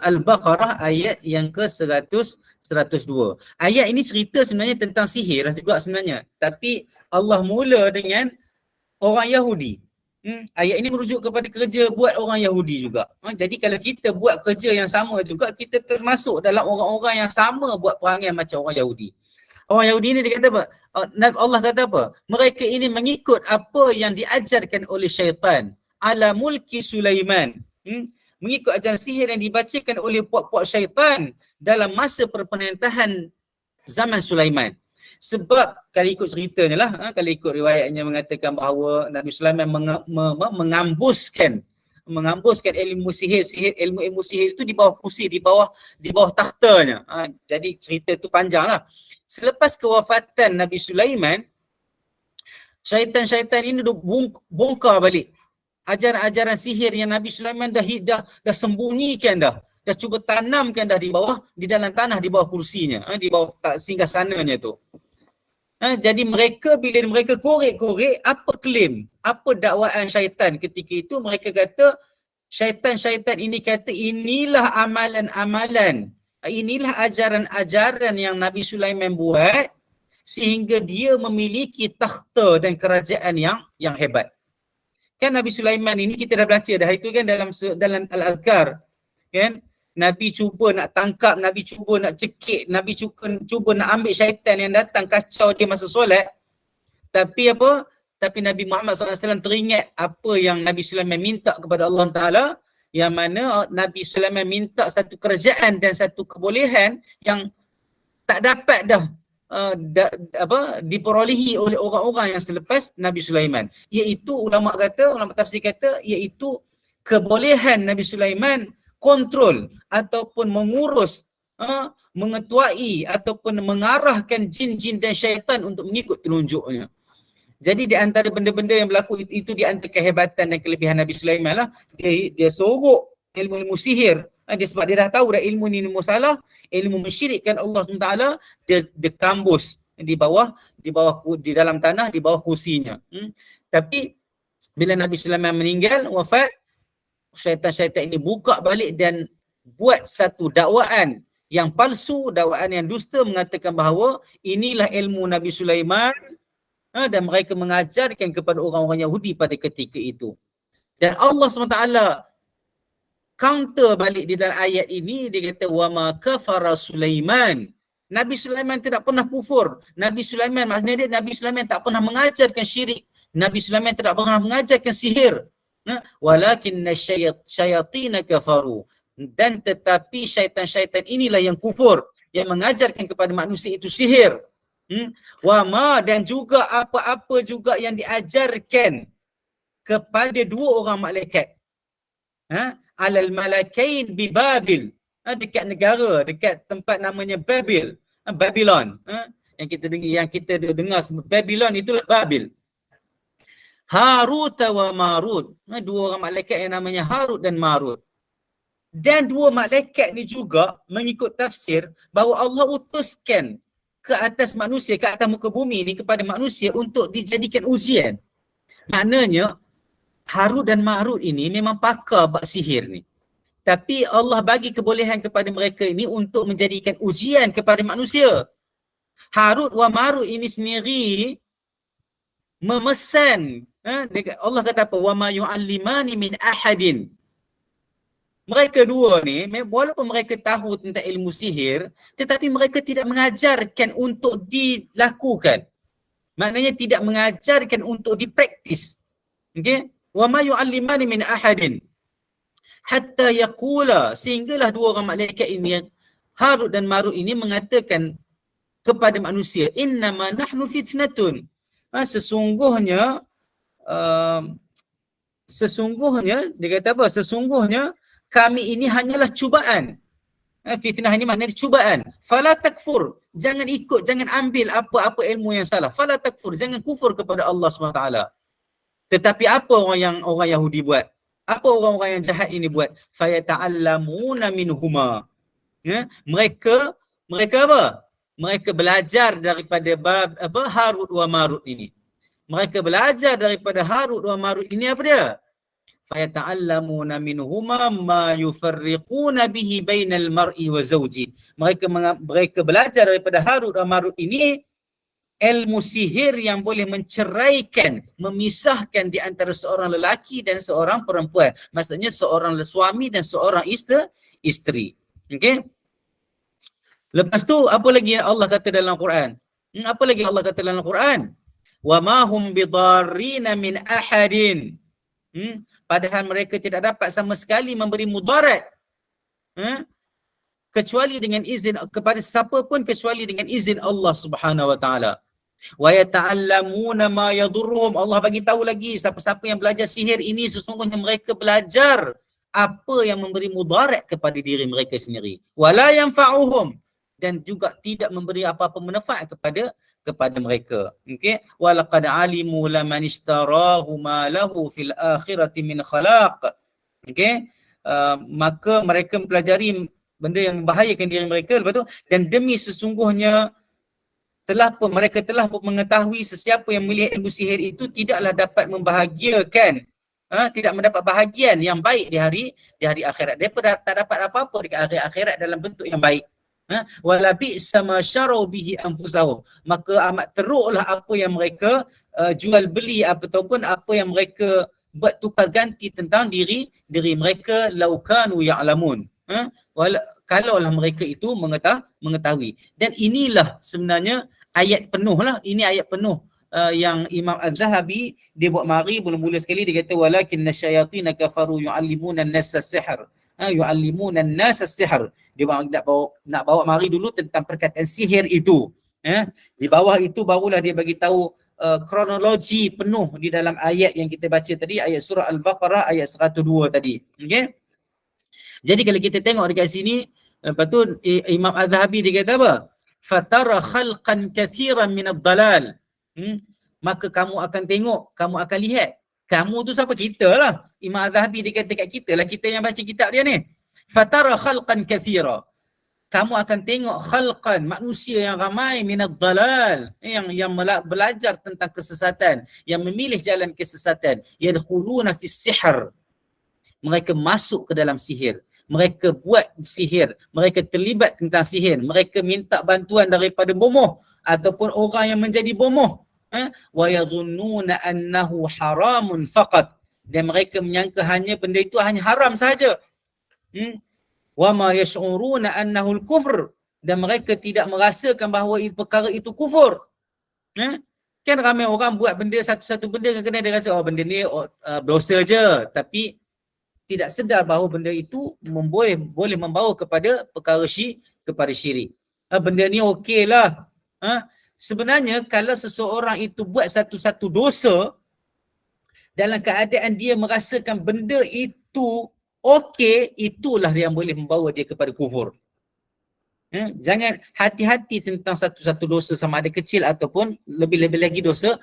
Al-Baqarah ayat yang ke-102. Ayat ini cerita sebenarnya tentang sihir juga sebenarnya. Tapi Allah mula dengan orang Yahudi. Ayat ini merujuk kepada kerja buat orang Yahudi juga. Jadi kalau kita buat kerja yang sama juga, kita termasuk dalam orang-orang yang sama buat perangai macam orang Yahudi. Orang Yahudi ni dia kata apa? Allah kata apa? Mereka ini mengikut apa yang diajarkan oleh syaitan. Ala mulki Sulaiman. Mengikut ajaran sihir yang dibacakan oleh puak-puak syaitan dalam masa perperintahan zaman Sulaiman. Sebab kalau ikut ceritanya lah, kalau ikut riwayatnya mengatakan bahawa Nabi Sulaiman mengambuskan ilmu sihir itu di bawah kursi, di bawah takhtanya. Jadi cerita tu panjang lah. Selepas kewafatan Nabi Sulaiman, syaitan-syaitan ini bongkar balik ajaran-ajaran sihir yang Nabi Sulaiman dah sembunyikan dah cuba tanamkan dah di dalam tanah, di bawah kursinya, di bawah singgasananya tu. Jadi bila mereka korek-korek apa klaim, apa dakwaan syaitan ketika itu, mereka kata syaitan-syaitan ini kata inilah amalan-amalan, inilah ajaran-ajaran yang Nabi Sulaiman buat sehingga dia memiliki takhta dan kerajaan yang hebat. Kan Nabi Sulaiman ini kita dah baca dah itu kan dalam Al-Azkar. Kan? Nabi cuba nak tangkap, Nabi cuba nak cekik, Nabi cuba nak ambil syaitan yang datang kacau dia masa solat. Tapi Nabi Muhammad SAW teringat apa yang Nabi Sulaiman minta kepada Allah Ta'ala, yang mana Nabi Sulaiman minta satu kerajaan dan satu kebolehan yang tak dapat dah diperolehi oleh orang-orang yang selepas Nabi Sulaiman, iaitu ulama tafsir kata iaitu kebolehan Nabi Sulaiman kontrol ataupun mengurus, mengetuai ataupun mengarahkan jin-jin dan syaitan untuk mengikut telunjuknya. Jadi di antara benda-benda yang berlaku itu di antara kehebatan dan kelebihan Nabi Sulaiman lah, dia sorok ilmu sihir. Sebab dia dah tahu dah ilmu ni salah, ilmu mensyirikkan Allah SWT, dia kambus di dalam tanah, di bawah kursinya. Tapi bila Nabi Sulaiman meninggal, wafat, syaitan-syaitan ini buka balik dan buat satu dakwaan yang palsu, dakwaan yang dusta, mengatakan bahawa inilah ilmu Nabi Sulaiman, dan mereka mengajarkan kepada orang-orang Yahudi pada ketika itu. Dan Allah SWT counter balik di dalam ayat ini, dia kata wa ma kafara Sulaiman. Nabi Sulaiman tidak pernah kufur. Nabi Sulaiman, maknanya Nabi Sulaiman tak pernah mengajarkan syirik. Nabi Sulaiman tidak pernah mengajarkan sihir. Walakinna syayatin kafaru. Dan tetapi syaitan-syaitan inilah yang kufur, yang mengajarkan kepada manusia itu sihir. Wa ma, dan juga apa-apa juga yang diajarkan kepada dua orang malaikat. Alal malakain bi Babil, dekat negara, dekat tempat namanya Babylon, yang kita dengar Babylon itulah Babil. Harut wa Marut, dua orang malaikat yang namanya Harut dan Marut. Dan dua malaikat ni juga mengikut tafsir bahawa Allah utuskan ke atas manusia, ke atas muka bumi ni kepada manusia untuk dijadikan ujian. Maknanya Harut dan Marut ini memang pakar bab sihir ni. Tapi Allah bagi kebolehan kepada mereka ini untuk menjadikan ujian kepada manusia. Harut wa Marut ini sendiri memesan. Allah kata apa? Wa ma yu'allimani min ahadin. Mereka dua ni, walaupun mereka tahu tentang ilmu sihir, tetapi mereka tidak mengajarkan untuk dilakukan. Maknanya tidak mengajarkan untuk dipraktis. Okey? Wa ma yu'allimani min ahadin hatta yaqula, sehinggalah dua orang malaikat ini, Harut dan Marut ini, mengatakan kepada manusia, innama nahnu fitnatun. Sesungguhnya dia kata apa? Sesungguhnya kami ini hanyalah cubaan. Fitnah ini maknanya cubaan. Fala takfur, jangan ikut, jangan ambil apa-apa ilmu yang salah. Fala takfur, jangan kufur kepada Allah SWT. Tetapi apa orang Yahudi buat? Apa orang-orang yang jahat ini buat? Fayata'allamuna minhuma. Ya, mereka apa? Mereka belajar daripada Harut wa Marut ini. Mereka belajar daripada Harut wa Marut ini apa dia? Fayata'allamuna minhuma ma yufarriquna bihi bainal mar'i wa zawji. Mereka belajar daripada Harut wa Marut ini ilmu sihir yang boleh menceraikan, memisahkan di antara seorang lelaki dan seorang perempuan. Maksudnya seorang suami dan seorang isteri. Okey? Lepas tu apa lagi Allah kata dalam Quran? Apa lagi Allah kata dalam Quran? Wa ma hum bidarrina min ahadin. Padahal mereka tidak dapat sama sekali memberi mudarat. Kecuali dengan izin kepada siapa pun kecuali dengan izin Allah Subhanahu wa taala. Wa yata'allamuna ma yadurruhum. Allah bagi tahu lagi siapa-siapa yang belajar sihir ini sesungguhnya mereka belajar apa yang memberi mudarat kepada diri mereka sendiri. Wala yanfa'uhum, dan juga tidak memberi apa-apa manfaat kepada mereka. Okey, walaqad alimu laman ishtarahu ma lahu fil akhirati min khalaq. Okey, maka mereka mempelajari benda yang membahayakan diri mereka. Lepas tu, dan demi sesungguhnya mereka telah mengetahui sesiapa yang melihat ilmu sihir itu tidaklah dapat membahagiakan, tidak mendapat bahagian yang baik di hari akhirat. Mereka tak dapat apa-apa di hari akhirat dalam bentuk yang baik. Wala bi'sa ma syarau bihi anfusahum. Maka amat teruklah apa yang mereka jual beli ataupun apa yang mereka buat tukar ganti tentang diri mereka, laukanu ya'lamun. Kalaulah mereka itu mengetahui. Dan inilah sebenarnya ayat penuh lah. Ini ayat penuh yang Imam Az-Zahabi dia buat mari mula-mula sekali dia kata walakinna syayatin kafaru yu'allimuna an-nas as-sihr. Yu'allimuna an-nas as-sihr. Dia nak bawa mari dulu tentang perkataan sihir itu. Di bawah itu barulah dia bagi tahu kronologi penuh di dalam ayat yang kita baca tadi, ayat surah Al-Baqarah ayat 102 tadi. Okey. Jadi kalau kita tengok dekat sini, lepas tu Imam Az-Zahabi dia kata apa? Fatara khalqan kathiran min ad-dalal. Maka kamu akan tengok, kamu akan lihat. Kamu tu siapa? Kita lah. Imam Az-Zahabi dia kata kat kita lah, kita yang baca kitab dia ni. Fatara khalqan kathira. Kamu akan tengok khalqan, manusia yang ramai min ad-dalal, yang belajar tentang kesesatan, yang memilih jalan kesesatan. Yadkhuluna fi sihr. Mereka masuk ke dalam sihir. Mereka buat sihir, mereka terlibat tentang sihir, mereka minta bantuan daripada bomoh ataupun orang yang menjadi bomoh. Wa yadhunnuna annahu haramun faqat, dan mereka menyangka hanya benda itu hanya haram sahaja. Wa ma yash'uruna annahu al-kufr, dan mereka tidak merasakan bahawa perkara itu kufur. Kan ramai orang buat benda satu-satu benda kadang-kadang dia rasa benda ni dosa je, tapi tidak sedar bahawa benda itu boleh membawa kepada perkara syirik. Benda ni okeylah. Sebenarnya kalau seseorang itu buat satu-satu dosa dalam keadaan dia merasakan benda itu okey, itulah yang boleh membawa dia kepada kufur. Jangan hati-hati tentang satu-satu dosa sama ada kecil ataupun lebih-lebih lagi dosa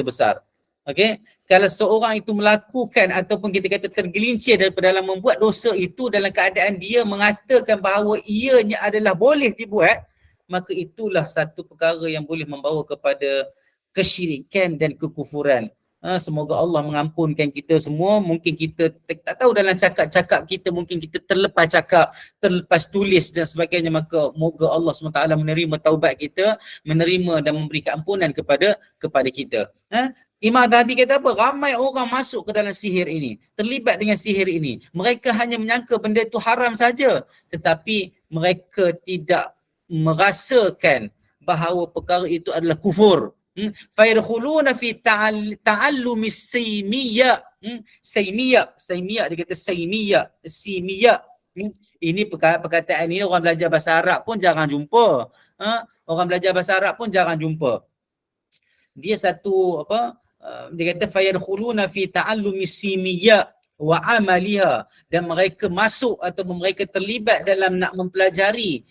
besar. Okey, kalau seorang itu melakukan ataupun kita kata tergelincir daripada dalam membuat dosa itu dalam keadaan dia mengatakan bahawa ianya adalah boleh dibuat, maka itulah satu perkara yang boleh membawa kepada kesyirikan dan kekufuran. Semoga Allah mengampunkan kita semua. Mungkin kita tak tahu dalam cakap-cakap kita, mungkin kita terlepas cakap, terlepas tulis dan sebagainya, maka moga Allah SWT menerima taubat kita, menerima dan memberi keampunan kepada kita. Imam Az-Zahabi kata apa? Ramai orang masuk ke dalam sihir ini, terlibat dengan sihir ini. Mereka hanya menyangka benda itu haram saja, tetapi mereka tidak merasakan bahawa perkara itu adalah kufur. Fayadkhuluna fi ta'allumi saymiyya. Saymiyya dia kata simiyya. Ini perkataan ini orang belajar bahasa Arab pun jarang jumpa. Orang belajar bahasa Arab pun jarang jumpa. Dia satu dia kata fayadkhuluna fi ta'allumi simiyya wa amaliha, dan mereka masuk atau mereka terlibat dalam nak mempelajari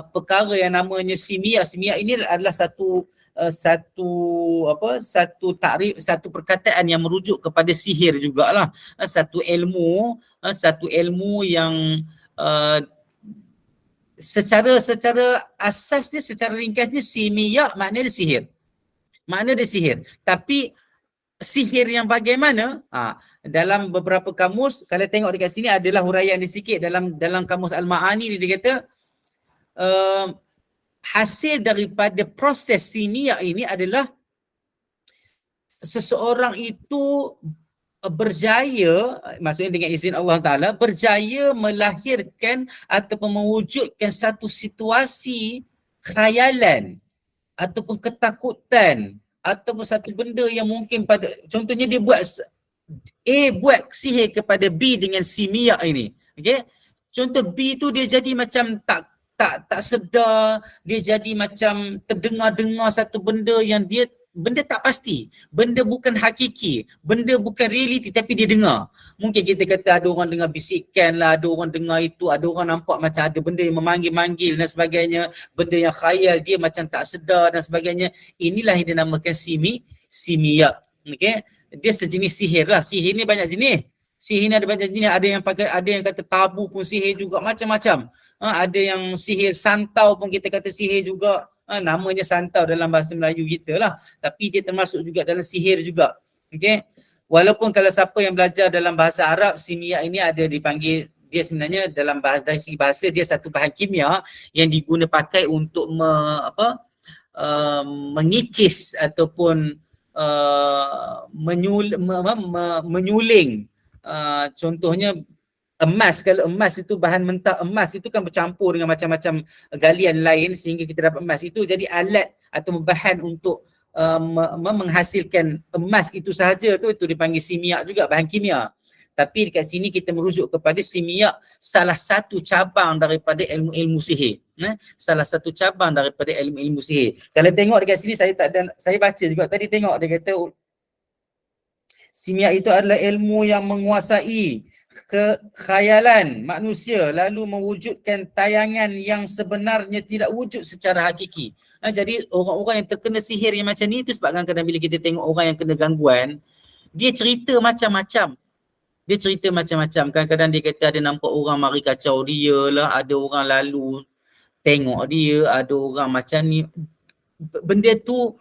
perkara yang namanya simiyya. Simiyya ini adalah satu satu takrif, satu perkataan yang merujuk kepada sihir jugalah. Satu ilmu yang secara asas dia, secara ringkasnya simia maknanya dia sihir. Makna dia sihir. Tapi sihir yang bagaimana? Dalam beberapa kamus, kalau tengok dekat sini adalah huraian dia sikit dalam kamus Al-Ma'ani dia kata hasil daripada proses simia ini adalah seseorang itu berjaya, maksudnya dengan izin Allah Ta'ala, berjaya melahirkan ataupun mewujudkan satu situasi khayalan ataupun ketakutan ataupun satu benda yang mungkin pada, contohnya dia buat buat sihir kepada B dengan simia ini. Okey. Contoh B tu dia jadi macam tak sedar, dia jadi macam terdengar satu benda yang benda tak pasti, benda bukan hakiki, benda bukan realiti tapi dia dengar. Mungkin kita kata ada orang dengar bisikan lah, ada orang dengar itu, ada orang nampak macam ada benda yang memanggil-manggil dan sebagainya, benda yang khayal, dia macam tak sedar dan sebagainya. Inilah yang dinamakan simia. Okey. Dia sejenis sihir lah. Sihir ni banyak jenis. Sihir ni ada banyak jenis, ada yang kata tabu pun sihir juga, macam-macam. Ada yang sihir santau pun kita kata sihir juga. Namanya santau dalam bahasa Melayu kita lah. Tapi dia termasuk juga dalam sihir juga. Okay. Walaupun kalau siapa yang belajar dalam bahasa Arab, simia ini ada dipanggil, dia sebenarnya dalam bahasa, dari segi bahasa dia satu bahan kimia yang diguna pakai untuk mengikis ataupun menyuling. Contohnya emas, kalau emas itu bahan mentah emas itu kan bercampur dengan macam-macam galian lain sehingga kita dapat emas. Itu jadi alat atau bahan untuk menghasilkan emas itu sahaja, itu dipanggil simia juga, bahan kimia. Tapi dekat sini kita merujuk kepada simia, salah satu cabang daripada ilmu sihir. Salah satu cabang daripada ilmu sihir. Kalau tengok dekat sini saya baca juga tadi, tengok dia kata simia itu adalah ilmu yang menguasai kekhayalan manusia lalu mewujudkan tayangan yang sebenarnya tidak wujud secara hakiki. Jadi orang-orang yang terkena sihir yang macam ni, itu sebab kadang-kadang bila kita tengok orang yang kena gangguan, dia cerita macam-macam. Kadang-kadang dia kata ada nampak orang mari kacau dia lah, ada orang lalu tengok dia, ada orang macam ni. Benda tu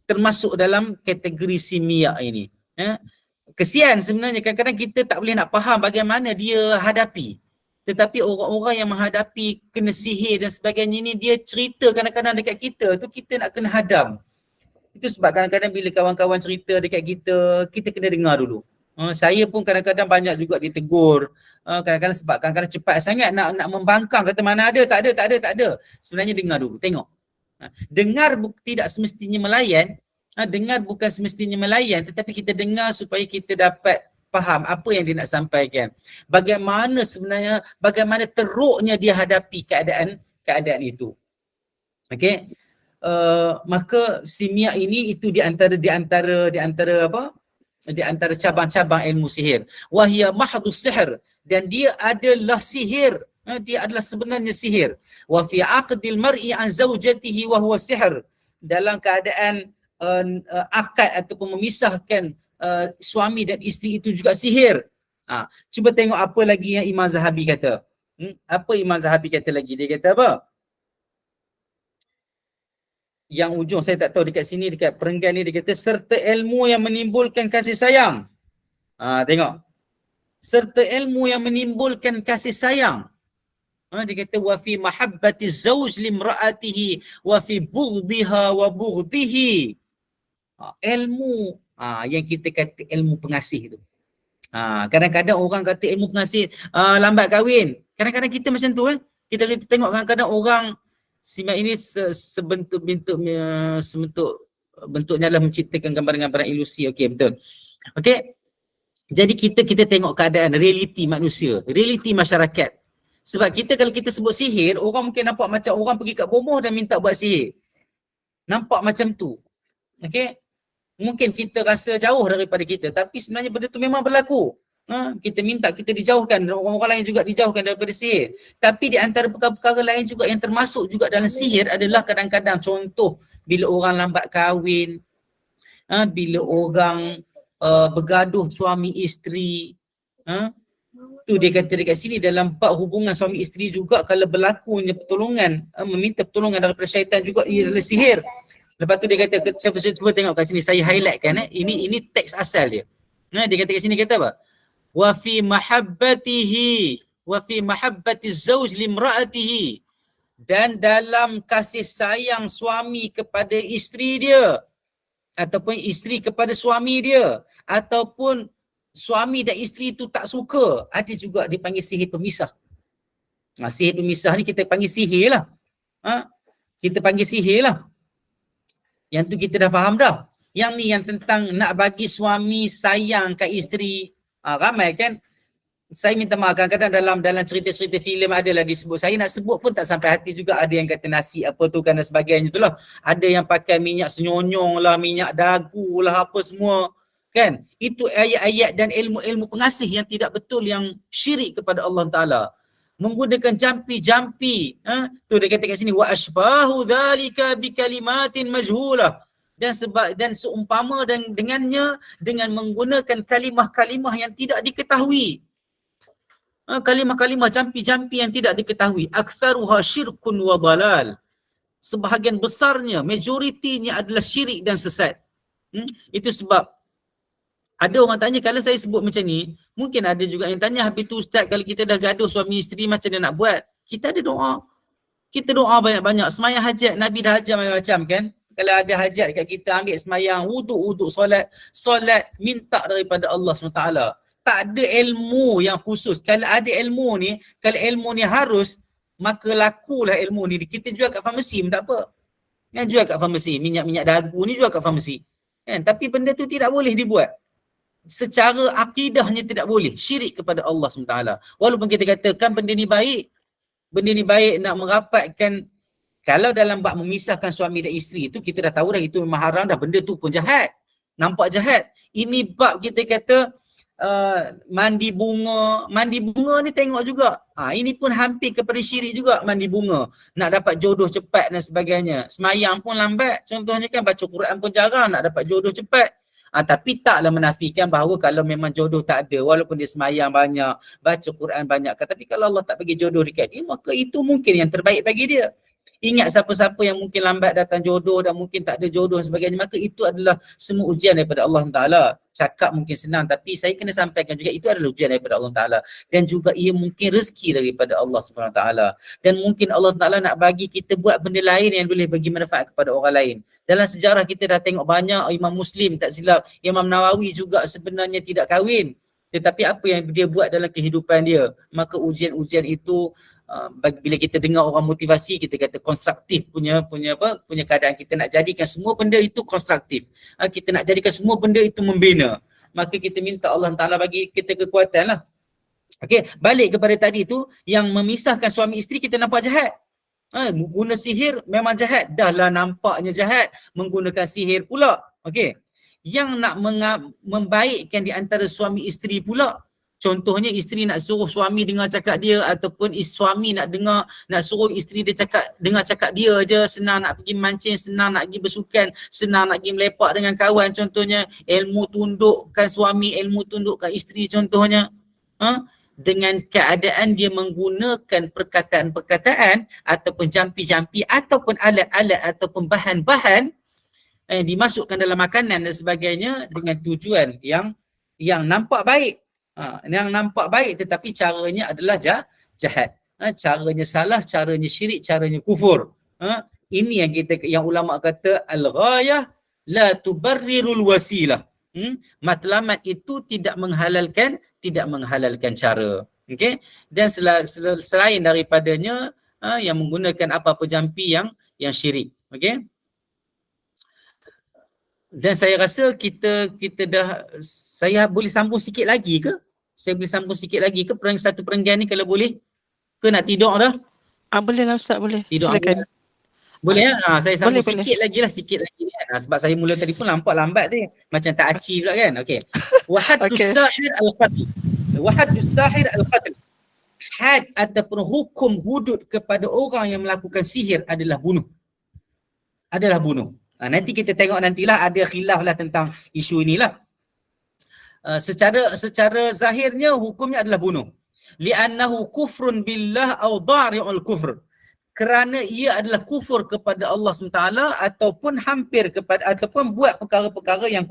termasuk dalam kategori simia ini. Kesian sebenarnya, kadang-kadang kita tak boleh nak faham bagaimana dia hadapi. Tetapi orang-orang yang menghadapi kena sihir dan sebagainya ni, dia cerita kadang-kadang dekat kita tu, kita nak kena hadam. Itu sebab kadang-kadang bila kawan-kawan cerita dekat kita kena dengar dulu. Saya pun kadang-kadang banyak juga ditegur. Kadang-kadang sebab kadang-kadang cepat sangat nak membangkang, kata mana ada, tak ada. Sebenarnya dengar dulu, tengok. Dengar tidak semestinya melayan. Dengar bukan semestinya melayan, tetapi kita dengar supaya kita dapat faham apa yang dia nak sampaikan. Bagaimana sebenarnya, bagaimana teruknya dia hadapi keadaan itu. Okey. Maka simia ini itu di antara cabang-cabang ilmu sihir. Wahia mahdus sihr, dan dia adalah sihir. Dia adalah sebenarnya sihir. Wa fi aqdil mar'i an zawjatihi wa huwa sihr, dalam keadaan akad ataupun memisahkan suami dan isteri itu juga sihir. Cuba tengok apa lagi yang Imam Zahabi kata. Apa Imam Zahabi kata lagi? Dia kata apa? Yang ujung saya tak tahu, dekat sini dekat perenggan ni dia kata serta ilmu yang menimbulkan kasih sayang. Tengok. Serta ilmu yang menimbulkan kasih sayang. Dia kata wa fi mahabbati zawj limra'atihi wa fi bughdhiha wa bughdhihi. Ilmu yang kita kata ilmu pengasih tu. Kadang-kadang orang kata ilmu pengasih lambat kahwin. Kadang-kadang kita macam tu Kita tengok kadang-kadang orang simia ini bentuknya adalah menciptakan gambaran-gambaran ilusi. Okey, betul. Okey. Jadi kita tengok keadaan realiti manusia, realiti masyarakat. Sebab kalau kita sebut sihir, orang mungkin nampak macam orang pergi kat bomoh dan minta buat sihir. Nampak macam tu. Okey. Mungkin kita rasa jauh daripada kita, tapi sebenarnya benda tu memang berlaku. Kita minta kita dijauhkan, orang-orang lain juga dijauhkan daripada sihir. Tapi di antara perkara-perkara lain juga yang termasuk juga dalam sihir adalah kadang-kadang contoh bila orang lambat kahwin, bila orang bergaduh suami isteri, tu dia kata dekat sini dalam bab hubungan suami isteri juga kalau berlakunya pertolongan, meminta pertolongan daripada syaitan juga ia adalah sihir. Lepas tu dia kata, cuba tengok kat sini, saya highlightkan ini teks asal dia. Dia kata kat sini kata apa? Wa fi mahabbati zawj limra'atihi, dan dalam kasih sayang suami kepada isteri dia, ataupun isteri kepada suami dia, ataupun suami dan isteri itu tak suka, ada juga dipanggil sihir pemisah. Sihir pemisah ni kita panggil sihir lah. Kita panggil sihir lah. Yang tu kita dah faham dah. Yang ni yang tentang nak bagi suami sayang kat isteri. Ramai kan. Saya minta maaf, kadang-kadang dalam cerita-cerita filem adalah disebut. Saya nak sebut pun tak sampai hati juga. Ada yang kata nasi apa tu kan dan sebagainya tu lah. Ada yang pakai minyak senyonyong lah, minyak dagu lah, apa semua. Kan? Itu ayat-ayat dan ilmu-ilmu pengasih yang tidak betul, yang syirik kepada Allah Ta'ala. Menggunakan jampi-jampi. Tu dia kata kat sini, wa ashbahu dhalika bi kalimatin majhulah. Dan seumpama dengannya dengan menggunakan kalimah-kalimah yang tidak diketahui. Kalimah-kalimah jampi-jampi yang tidak diketahui. Aktsaruha syirkun wa dalal. Sebahagian besarnya, majoritinya adalah syirik dan sesat. Itu sebab ada orang tanya, kalau saya sebut macam ni, mungkin ada juga yang tanya, habis tu ustaz, kalau kita dah gaduh suami isteri macam mana nak buat? Kita ada doa. Kita doa banyak-banyak. Semayang hajat, Nabi dah ajar macam-macam kan? Kalau ada hajat kat kita, ambil semayang, wuduk, solat, minta daripada Allah SWT. Tak ada ilmu yang khusus. Kalau ada ilmu ni, harus, maka lakulah ilmu ni. Kita jual kat farmasi pun tak apa. Kan jual kat farmasi, minyak dagu ni jual kat farmasi. Kan? Tapi benda tu tidak boleh dibuat. Secara akidahnya tidak boleh. Syirik kepada Allah SWT. Walaupun kita katakan benda ni baik nak merapatkan. Kalau dalam bab memisahkan suami dan isteri tu, kita dah tahu dah itu memang haram dah. Benda tu pun jahat. Nampak jahat. Ini bab kita kata mandi bunga ni tengok juga. Ini pun hampir kepada syirik juga, mandi bunga. Nak dapat jodoh cepat dan sebagainya. Semayang pun lambat. Contohnya kan, baca Quran pun jarang nak dapat jodoh cepat. Tapi taklah menafikan bahawa kalau memang jodoh tak ada, walaupun dia semayang banyak, baca Quran banyak, tapi kalau Allah tak bagi jodoh dekat dia, maka itu mungkin yang terbaik bagi dia. Ingat siapa-siapa yang mungkin lambat datang jodoh dan mungkin tak ada jodoh dan sebagainya, maka itu adalah semua ujian daripada Allah Ta'ala. Cakap mungkin senang, tapi saya kena sampaikan juga itu adalah ujian daripada Allah Ta'ala. Dan juga ia mungkin rezeki daripada Allah Subhanahu Ta'ala. Dan mungkin Allah Ta'ala nak bagi kita buat benda lain yang boleh bagi manfaat kepada orang lain. Dalam sejarah kita dah tengok banyak Imam Muslim, tak silap, Imam Nawawi juga sebenarnya tidak kahwin. Tetapi apa yang dia buat dalam kehidupan dia, maka ujian-ujian itu bila kita dengar orang motivasi, kita kata konstruktif punya keadaan. Kita nak jadikan semua benda itu konstruktif. Kita nak jadikan semua benda itu membina. Maka kita minta Allah Ta'ala bagi kita kekuatan lah. Okey, balik kepada tadi tu, yang memisahkan suami isteri kita nampak jahat. Guna sihir memang jahat. Dah lah nampaknya jahat. Menggunakan sihir pula. Okey. Yang nak membaikkan di antara suami isteri pula. Contohnya isteri nak suruh suami dengar cakap dia, ataupun suami nak suruh isteri dia dengar cakap dia je. Senang nak pergi mancing, senang nak pergi bersukan, senang nak pergi melepak dengan kawan. Contohnya ilmu tundukkan suami, ilmu tundukkan isteri contohnya. Dengan keadaan dia menggunakan perkataan-perkataan ataupun jampi-jampi ataupun alat-alat ataupun bahan-bahan yang dimasukkan dalam makanan dan sebagainya dengan tujuan yang nampak baik. Yang nampak baik tetapi caranya adalah jahat. Caranya salah, caranya syirik, caranya kufur. Ini yang ulama kata al-ghayah la tubarrirul wasilah. Matlamat itu tidak menghalalkan cara. Okey? Dan selain daripadanya yang menggunakan apa-apa jampi yang syirik. Okey? Dan saya rasa kita dah, saya boleh sambung sikit lagi ke? Satu perenggan ni kalau boleh? Ke nak tidur dah? Boleh lah Ustaz, boleh. Tidur Silakan. Boleh ya? Saya sambung Boleh. sikit lagi kan? Sebab saya mula tadi pun nampak lambat tu. Macam tak aci pula kan? Okey. Wahaddus sahir al-qatl. Wahaddus sahir al-qatl. Had ataupun hukum hudud kepada orang yang melakukan sihir adalah bunuh. adalah bunuh. Nanti kita tengok nantilah ada khilaf lah tentang isu inilah. Secara zahirnya hukumnya adalah bunuh. Li'annahu kufrun billah au dhari'ul kufr. Kerana ia adalah kufur kepada Allah SWT ataupun hampir kepada ataupun buat perkara-perkara yang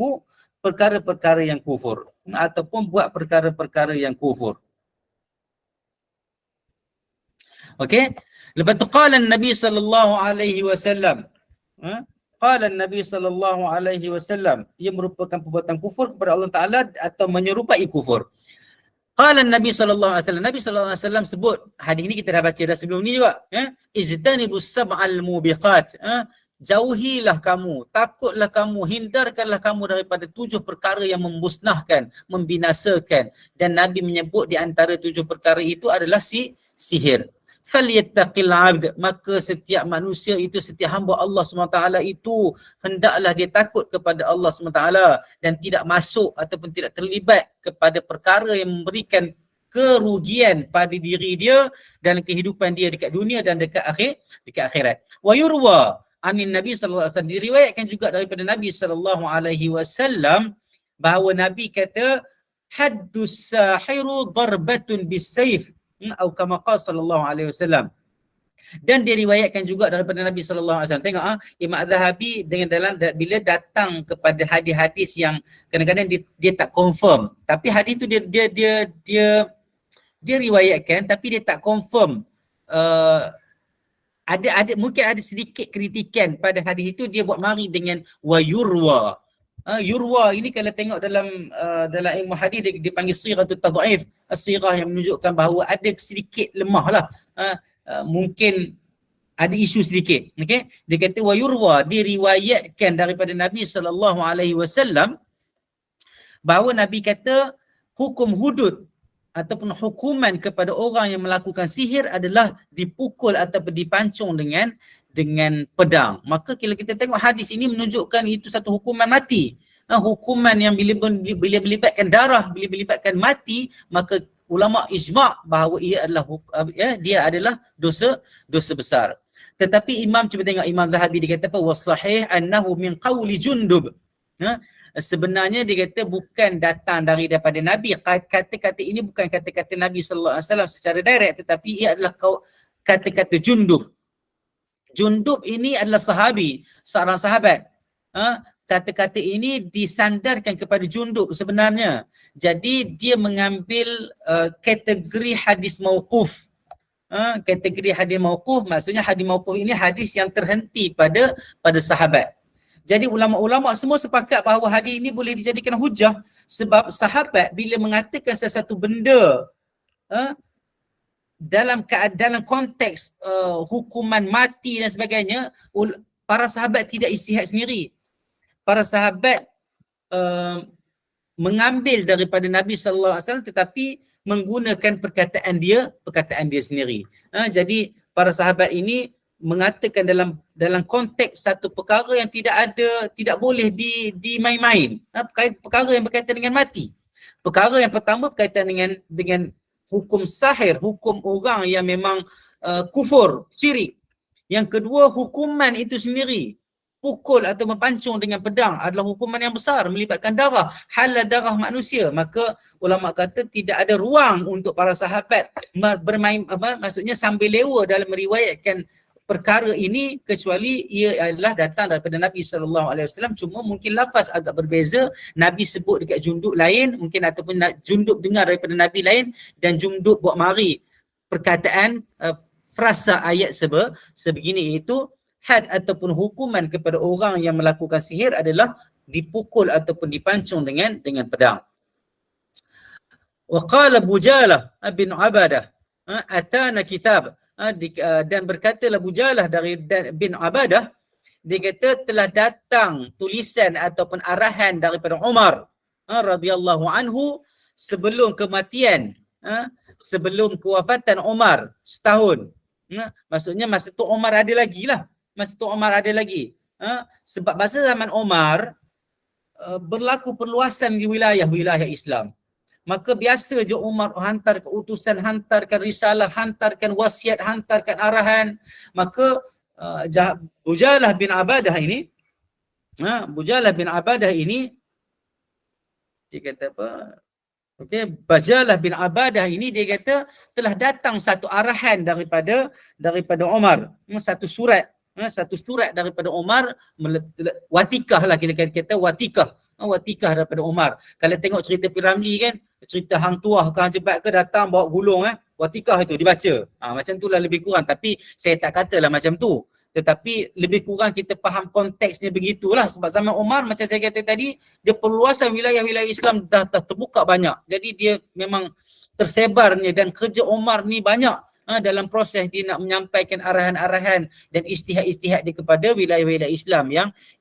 kufur ataupun buat perkara-perkara yang kufur. Okey. Lepas tu qala Nabi sallallahu alaihi wasallam. Qala Nabi sallallahu alaihi wasallam, ia merupakan perbuatan kufur kepada Allah Taala atau menyerupai kufur. Qala Nabi sallallahu alaihi wasallam, Nabi sallallahu alaihi wasallam sebut, hadis ini kita dah baca dah sebelum ni juga, ijtanibus sab'al mubiqat. Jauhilah kamu, takutlah kamu, hindarkanlah kamu daripada 7 perkara yang memusnahkan, membinasakan, dan Nabi menyebut di antara 7 perkara itu adalah sihir. Falyattaqil 'abd, maka setiap manusia itu, setiap hamba Allah SWT itu hendaklah dia takut kepada Allah SWT dan tidak masuk ataupun tidak terlibat kepada perkara yang memberikan kerugian pada diri dia dan kehidupan dia dekat dunia dan dekat akhirat. Wa yurwa anin Nabi sallallahu alaihi wasallam, diriwayatkan juga daripada Nabi sallallahu alaihi wasallam bahawa Nabi kata haddus sahiru darbatun bisayf atau kama qala sallallahu alaihi wasallam. Dan diriwayatkan juga daripada Nabi sallallahu alaihi wasallam. Tengok Imam Az-Zahabi dengan bila datang kepada hadis-hadis yang kadang-kadang dia tak confirm, tapi hadis tu dia riwayatkan tapi dia tak confirm. Ada mungkin ada sedikit kritikan pada hadis itu, dia buat mari dengan wa yurwa. Yurwa ini kalau tengok dalam ilmu hadis dia panggil siratu tadhaif, sirah yang menunjukkan bahawa ada sedikit lemah lah, mungkin ada isu sedikit. Okey, dia kata wa yurwa, diriwayatkan daripada Nabi sallallahu alaihi wasallam bahawa Nabi kata hukum hudud ataupun hukuman kepada orang yang melakukan sihir adalah dipukul ataupun dipancung dengan pedang. Maka kalau kita tengok hadis ini menunjukkan itu satu hukuman mati. Hukuman yang bila melibatkan darah, bila melibatkan mati, maka ulama ijma' bahawa dia adalah dosa besar. Tetapi cuba tengok Imam Zahabi dia kata apa? Wasahih annahu min qawli Jundub. Sebenarnya dia kata bukan datang daripada Nabi. Kata-kata ini bukan kata-kata Nabi sallallahu alaihi wasallam secara direct, tetapi ia adalah kata-kata Jundub. Jundub ini adalah sahabi, seorang sahabat. Kata-kata ini disandarkan kepada Jundub sebenarnya. Jadi dia mengambil kategori hadis mauquf. Kategori hadis mauquf maksudnya hadis mauquf ini hadis yang terhenti pada sahabat. Jadi ulama-ulama semua sepakat bahawa hadis ini boleh dijadikan hujah sebab sahabat bila mengatakan sesuatu benda dalam konteks hukuman mati dan sebagainya, para sahabat tidak ijtihad sendiri. Para sahabat mengambil daripada Nabi sallallahu alaihi wasallam tetapi menggunakan perkataan dia sendiri. Jadi para sahabat ini mengatakan dalam konteks satu perkara yang tidak boleh dimain-main. Perkara yang berkaitan dengan mati. Perkara yang pertama berkaitan dengan hukum sahir, hukum orang yang memang kufur, syirik. Yang kedua, hukuman itu sendiri, pukul atau mempancung dengan pedang adalah hukuman yang besar, melibatkan darah, halal darah manusia. Maka ulama kata tidak ada ruang untuk para sahabat bermain maksudnya sambil lewa dalam meriwayatkan perkara ini, kecuali ia adalah datang daripada Nabi sallallahu alaihi wasallam. Cuma mungkin lafaz agak berbeza, Nabi sebut dekat Jundub lain mungkin, ataupun Jundub dengar daripada Nabi lain, dan Jundub buat mari perkataan frasa ayat sebegini, iaitu had ataupun hukuman kepada orang yang melakukan sihir adalah dipukul ataupun dipancung dengan pedang. Wa qala Bujalah bin Abadah atana kitab, dan berkatalah Bujalah bin Abadah, dia kata telah datang tulisan ataupun arahan daripada Umar radhiyallahu anhu sebelum kematian, sebelum kewafatan Umar setahun. Maksudnya masa tu Umar ada lagi lah. Sebab masa zaman Umar berlaku perluasan di wilayah Islam. Maka biasa je Umar hantarkan utusan, hantarkan risalah, hantarkan wasiat, hantarkan arahan. Maka Bujalah bin Abadah ini, Bujalah bin Abadah ini dia kata apa? Okey, Bujalah bin Abadah ini dia kata telah datang satu arahan daripada Umar, satu surat daripada Umar, watikah lah kita kata watikah daripada Umar. Kalau tengok cerita Piramli kan, cerita hang tuah ke hang jebat ke datang bawa gulung, watikah itu dibaca. Macam itulah lebih kurang, tapi saya tak katalah macam tu. Tetapi lebih kurang kita faham konteksnya begitulah. Sebab zaman Umar macam saya kata tadi, dia perluasan wilayah-wilayah Islam dah terbuka banyak. Jadi dia memang tersebarnya, dan kerja Umar ni banyak dalam proses dia nak menyampaikan arahan-arahan dan istihad-istihad dia kepada wilayah-wilayah Islam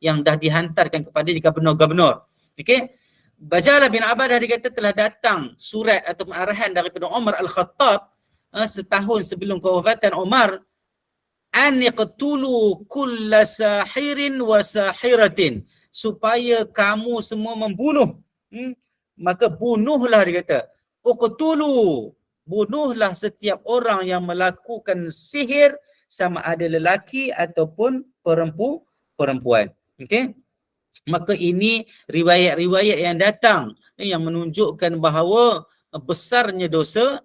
yang dah dihantarkan kepada gubernur-gubernur. Okey. Bujalah bin Abadah dia kata telah datang surat ataupun arahan daripada Umar Al-Khattab setahun sebelum kewafatan Umar, an yaqtulu kulla sahirin wa sahiratin, supaya kamu semua membunuh. Maka bunuhlah, dia kata, uqtulu, bunuhlah setiap orang yang melakukan sihir, sama ada lelaki ataupun perempuan. Okey. Maka ini riwayat-riwayat yang datang yang menunjukkan bahawa besarnya dosa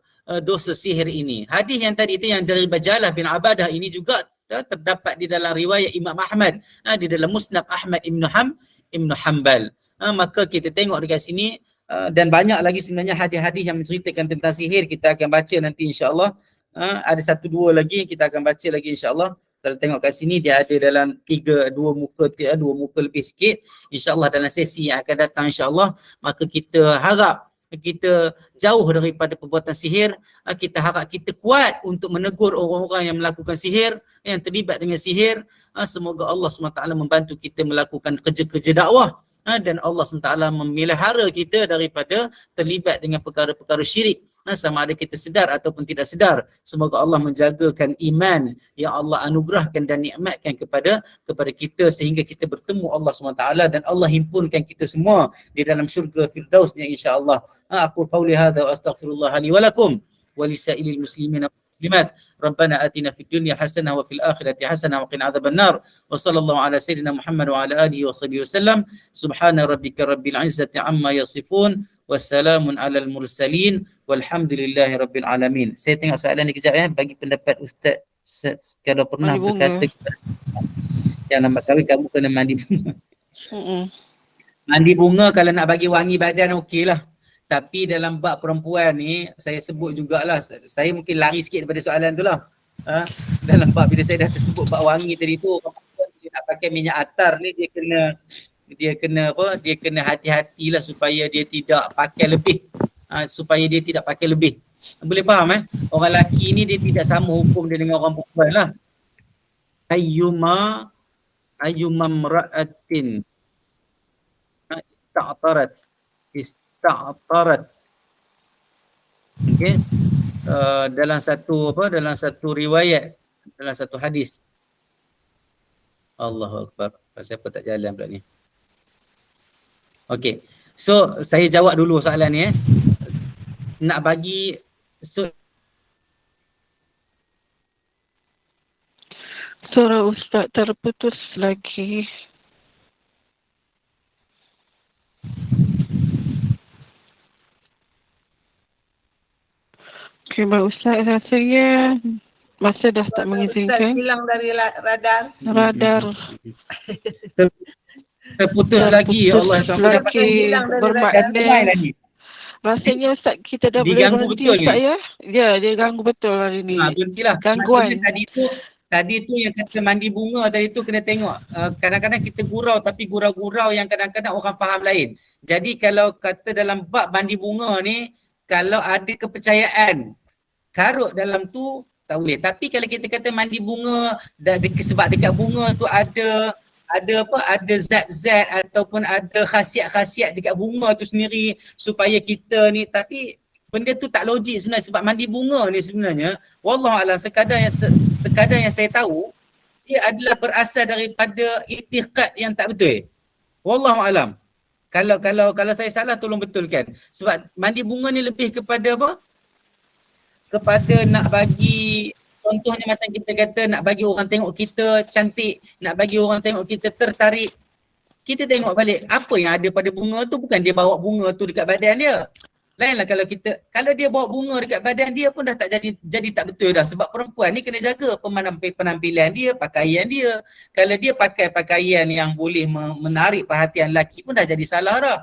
sihir ini. Hadis yang tadi itu yang dari Bujalah bin Abadah ini juga terdapat di dalam riwayat Imam Ahmad, di dalam Musnad Ahmad Ibn Hanbal. Maka kita tengok dekat sini, dan banyak lagi sebenarnya hadis-hadis yang menceritakan tentang sihir. Kita akan baca nanti insya-Allah. Ada 1-2 lagi yang kita akan baca lagi insya-Allah. Kalau tengok kat sini dia ada dalam 2 muka lebih sikit. Insya-Allah dalam sesi yang akan datang insya-Allah, maka kita harap kita jauh daripada perbuatan sihir. Kita harap kita kuat untuk menegur orang-orang yang melakukan sihir, yang terlibat dengan sihir. Semoga Allah SWT membantu kita melakukan kerja-kerja dakwah, dan Allah SWT memelihara kita daripada terlibat dengan perkara-perkara syirik, sama ada kita sedar ataupun tidak sedar. Semoga Allah menjagakan iman yang Allah anugerahkan dan nikmatkan kepada kita, sehingga kita bertemu Allah SWT dan Allah himpunkan kita semua di dalam syurga Firdausnya insya-Allah. Aku qauli hadza wa astaghfirullah li wa lakum wa lisairil muslimin wal muslimat. Rabbana atina fid dunya hasanah wa fil akhirati hasanah wa qina adzabannar. Wa sallallahu ala sayyidina Muhammad wa ala alihi wa sahbihi wasallam. Subhana rabbika rabbil izzati amma yasifun. Wassalamun alal mursalin walhamdulillahi rabbil alamin. Saya tengok soalan ni kejap bagi pendapat Ustaz kalau pernah berkata yang lambat kahwin kamu kena mandi bunga. Mandi bunga kalau nak bagi wangi badan okeylah. Tapi dalam bab perempuan ni saya sebut jugalah, saya mungkin lari sikit daripada soalan tu lah. Dalam bab bila saya dah tersebut bab wangi tadi tu, dia nak pakai minyak atar ni dia kena hati-hatilah supaya dia tidak pakai lebih. Supaya dia tidak pakai lebih. Boleh faham Orang lelaki ni dia tidak sama hukum dia dengan orang perempuan lah. Ayyuma mra'atin ista'tarat. Okey. Dalam satu riwayat, dalam satu hadis. Allahu Akbar. Siapa tak jalan pula ni? Okey. So saya jawab dulu soalan ni Nak bagi Suara Ustaz terputus lagi. Okey, Mbak Ustaz, rasanya masa dah tak Ustaz mengizinkan. hilang dari radar. terputus lagi. Ya Allah, tuan aku dapat hilang dari bermakna. lagi. Rasanya Ustaz kita dah boleh Diganggu berhenti betul Ustaz ya? Ya, dia ganggu betul hari ni. Berhentilah. Gangguan. Maksudnya tadi tu yang kata mandi bunga tadi tu kena tengok. Kadang-kadang kita gurau, tapi gurau-gurau yang kadang-kadang orang faham lain. Jadi kalau kata dalam bab mandi bunga ni, kalau ada kepercayaan karut dalam tu tak boleh. Tapi kalau kita kata mandi bunga sebab dekat bunga tu ada zat-zat ataupun ada khasiat-khasiat dekat bunga tu sendiri supaya kita ni, tapi benda tu tak logik sebenarnya. Sebab mandi bunga ni sebenarnya wallahualam sekadar yang saya tahu, dia adalah berasal daripada i'tiqad yang tak betul. Wallahualam. Kalau saya salah tolong betulkan. Sebab mandi bunga ni lebih kepada apa? Kepada nak bagi contohnya macam kita kata nak bagi orang tengok kita cantik, nak bagi orang tengok kita tertarik. Kita tengok balik apa yang ada pada bunga tu, bukan dia bawa bunga tu dekat badan dia. Lainlah kalau dia bawa bunga dekat badan dia pun dah tak jadi tak betul dah, sebab perempuan ni kena jaga penampilan dia, pakaian dia. Kalau dia pakai pakaian yang boleh menarik perhatian lelaki pun dah jadi salah dah.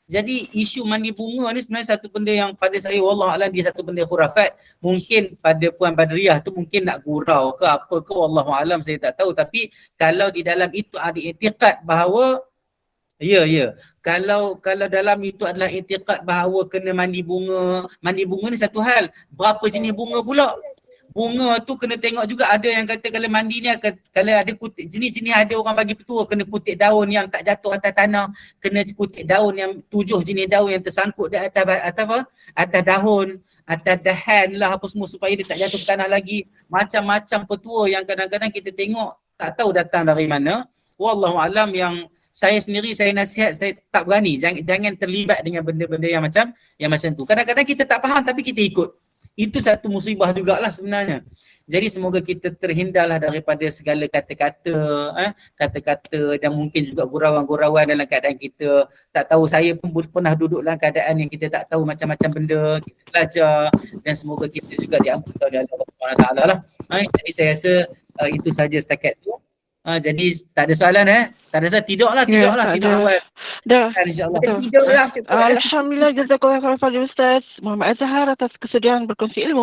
Jadi isu mandi bunga ni sebenarnya satu benda yang pada saya wallahualam dia satu benda khurafat. Mungkin pada Puan Badriah tu mungkin nak gurau ke apa ke wallahualam, saya tak tahu. Tapi kalau di dalam itu ada i'tiqad bahawa kalau dalam itu adalah i'tiqad bahawa kena mandi bunga ni satu hal. Berapa jenis bunga pula? Bunga tu kena tengok juga, ada yang kata kalau mandi ni kalau ada kutik jenis-jenis, ada orang bagi petua kena kutik daun yang tak jatuh atas tanah, kena kutik daun yang 7 jenis daun yang tersangkut di atas daun, atas dahan lah apa semua supaya dia tak jatuh ke tanah lagi. Macam-macam petua yang kadang-kadang kita tengok tak tahu datang dari mana. Wallahualam, yang saya sendiri saya nasihat, saya tak berani, jangan terlibat dengan benda-benda yang macam tu. Kadang-kadang kita tak faham tapi kita ikut. Itu satu musibah jugalah sebenarnya. Jadi semoga kita terhindarlah daripada segala kata-kata dan mungkin juga gurauan-gurauan dalam keadaan kita tak tahu. Saya pun pernah duduk dalam keadaan yang kita tak tahu macam-macam benda, kita belajar, dan semoga kita juga diampunkan oleh Allah SWT lah. Jadi saya rasa itu saja setakat tu. Jadi tak ada soalan tak ada soalan, tidur awal. Dah. InsyaAllah. Kita tidur lah cukup. Alhamdulillah, jazakallah khairan Fadil Ustaz Muhammad Azhar atas kesediaan berkongsi ilmu.